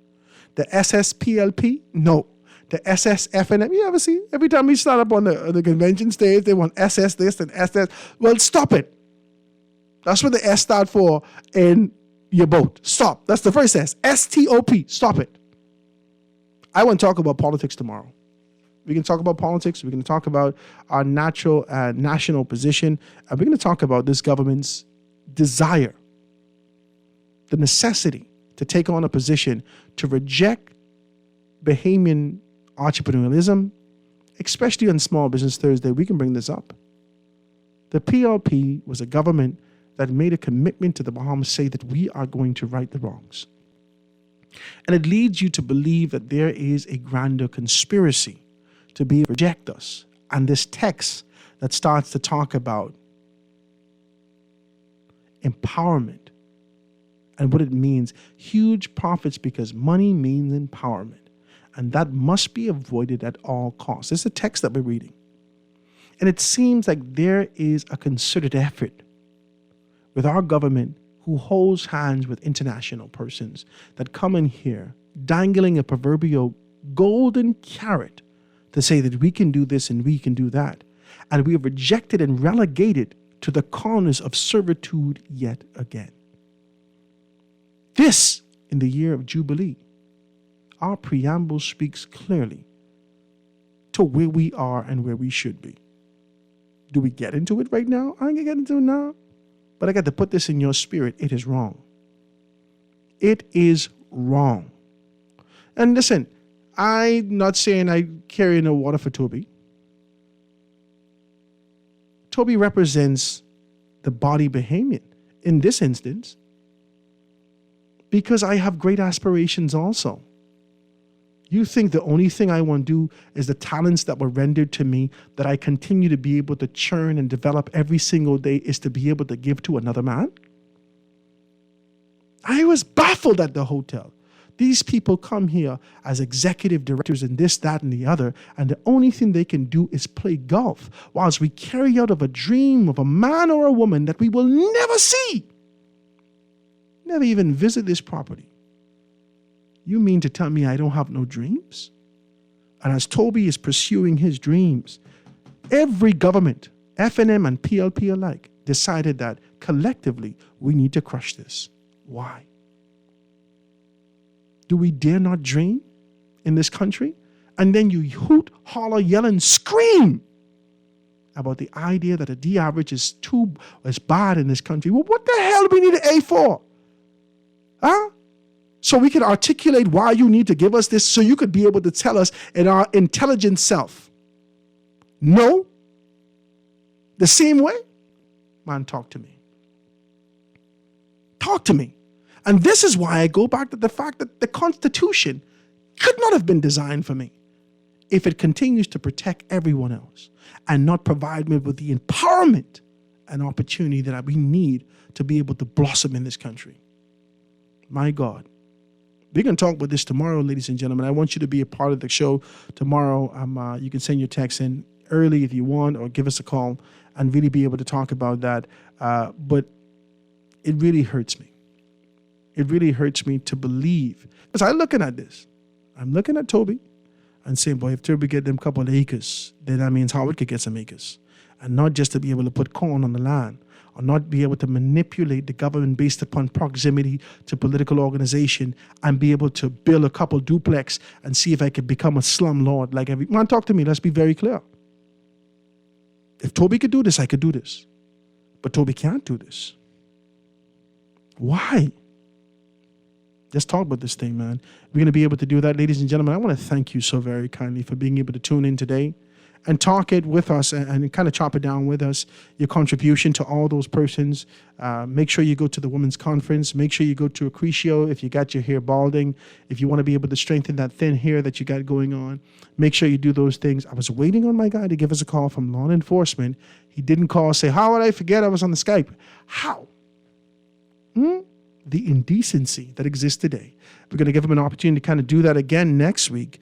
The SSPLP, no. The SSFNM, you ever see? Every time we start up on the convention stage, they want SS this and SS. Well, stop it. That's what the S start for in your boat. Stop. That's the first S. STOP. Stop it. I want to talk about politics tomorrow. We can talk about politics. We're going to talk about our natural national position. And we're going to talk about this government's desire, the necessity to take on a position to reject Bahamian entrepreneurialism, especially on Small Business Thursday. We can bring this up. The PLP was a government that made a commitment to the Bahamas, say that we are going to right the wrongs. And it leads you to believe that there is a grander conspiracy to be reject us. And this text that starts to talk about empowerment and what it means, huge profits because money means empowerment. And that must be avoided at all costs. This is a text that we're reading. And it seems like there is a concerted effort with our government who holds hands with international persons that come in here dangling a proverbial golden carrot to say that we can do this and we can do that. And we are rejected and relegated to the corners of servitude yet again. This, in the year of Jubilee, our preamble speaks clearly to where we are and where we should be. Do we get into it right now? I ain't gonna get into it now. But I got to put this in your spirit. It is wrong. It is wrong. And listen, I'm not saying I carry no water for Toby. Toby represents the body Bahamian in this instance because I have great aspirations also. You think the only thing I want to do is the talents that were rendered to me that I continue to be able to churn and develop every single day is to be able to give to another man? I was baffled at the hotel. These people come here as executive directors and this, that, and the other, and the only thing they can do is play golf whilst we carry out of a dream of a man or a woman that we will never see, never even visit this property. You mean to tell me I don't have no dreams? And as Toby is pursuing his dreams, every government, FNM and PLP alike, decided that collectively we need to crush this. Why? Do we dare not dream in this country? And then you hoot, holler, yell, and scream about the idea that a D average is bad in this country. Well, what the hell do we need an A for? Huh? So we can articulate why you need to give us this so you could be able to tell us in our intelligent self. No. The same way? Man, talk to me. Talk to me. And this is why I go back to the fact that the Constitution could not have been designed for me if it continues to protect everyone else and not provide me with the empowerment and opportunity that we need to be able to blossom in this country. My God. We're going to talk about this tomorrow, ladies and gentlemen. I want you to be a part of the show tomorrow. You can send your text in early if you want or give us a call and really be able to talk about that. But it really hurts me. It really hurts me to believe. Because I'm looking at this. I'm looking at Toby and saying, boy, if Toby get them couple of acres, then that means Howard could get some acres. And not just to be able to put corn on the land, or not be able to manipulate the government based upon proximity to political organization and be able to build a couple duplex and see if I could become a slumlord like every man. Talk to me. Let's be very clear. If Toby could do this, I could do this. But Toby can't do this. Why? Let's talk about this thing, man. We're going to be able to do that. Ladies and gentlemen, I want to thank you so very kindly for being able to tune in today and talk it with us and kind of chop it down with us, your contribution to all those persons. Make sure you go to the Women's Conference. Make sure you go to Accretio if you got your hair balding. If you want to be able to strengthen that thin hair that you got going on, make sure you do those things. I was waiting on my guy to give us a call from law enforcement. He didn't call, say, how would I forget I was on the Skype? How? The indecency that exists today. We're going to give him an opportunity to kind of do that again next week.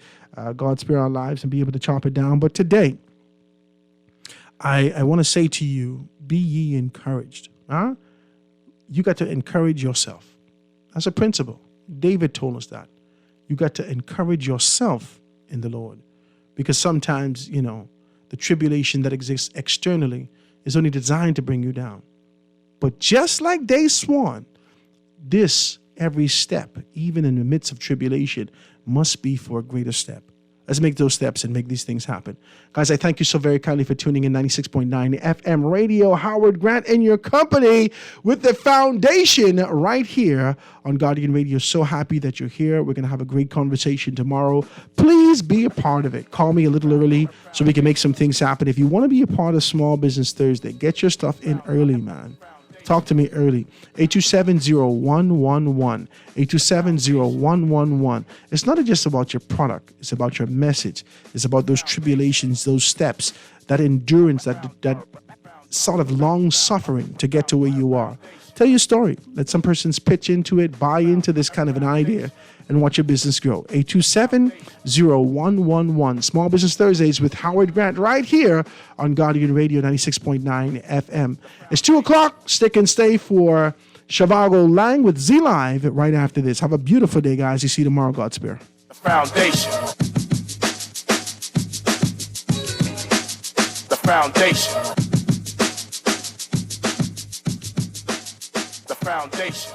God spare our lives and be able to chop it down. But today, I want to say to you, be ye encouraged. You got to encourage yourself. That's a principle. David told us that. You got to encourage yourself in the Lord. Because sometimes, the tribulation that exists externally is only designed to bring you down. But just like Day Swan, this, every step, even in the midst of tribulation, must be for a greater step. Let's make those steps and make these things happen. Guys, I thank you so very kindly for tuning in 96.9 FM radio. Howard Grant and your company with the foundation right here on Guardian Radio. So happy that you're here. We're going to have a great conversation tomorrow. Please be a part of it. Call me a little early so we can make some things happen. If you want to be a part of Small Business Thursday, get your stuff in early, man. Talk to me early. 827-0111. 827-0111. It's not just about your product. It's about your message. It's about those tribulations, those steps, that endurance, that sort of long suffering to get to where you are. Tell your story. Let some persons pitch into it, buy into this kind of an idea, and watch your business grow. 827-0111. Small Business Thursdays with Howard Grant right here on Guardian Radio 96.9 FM. It's 2 o'clock. Stick and stay for Shavago Lang with Z Live right after this. Have a beautiful day, guys. You see you tomorrow. God spare. The foundation. The foundation. The foundation.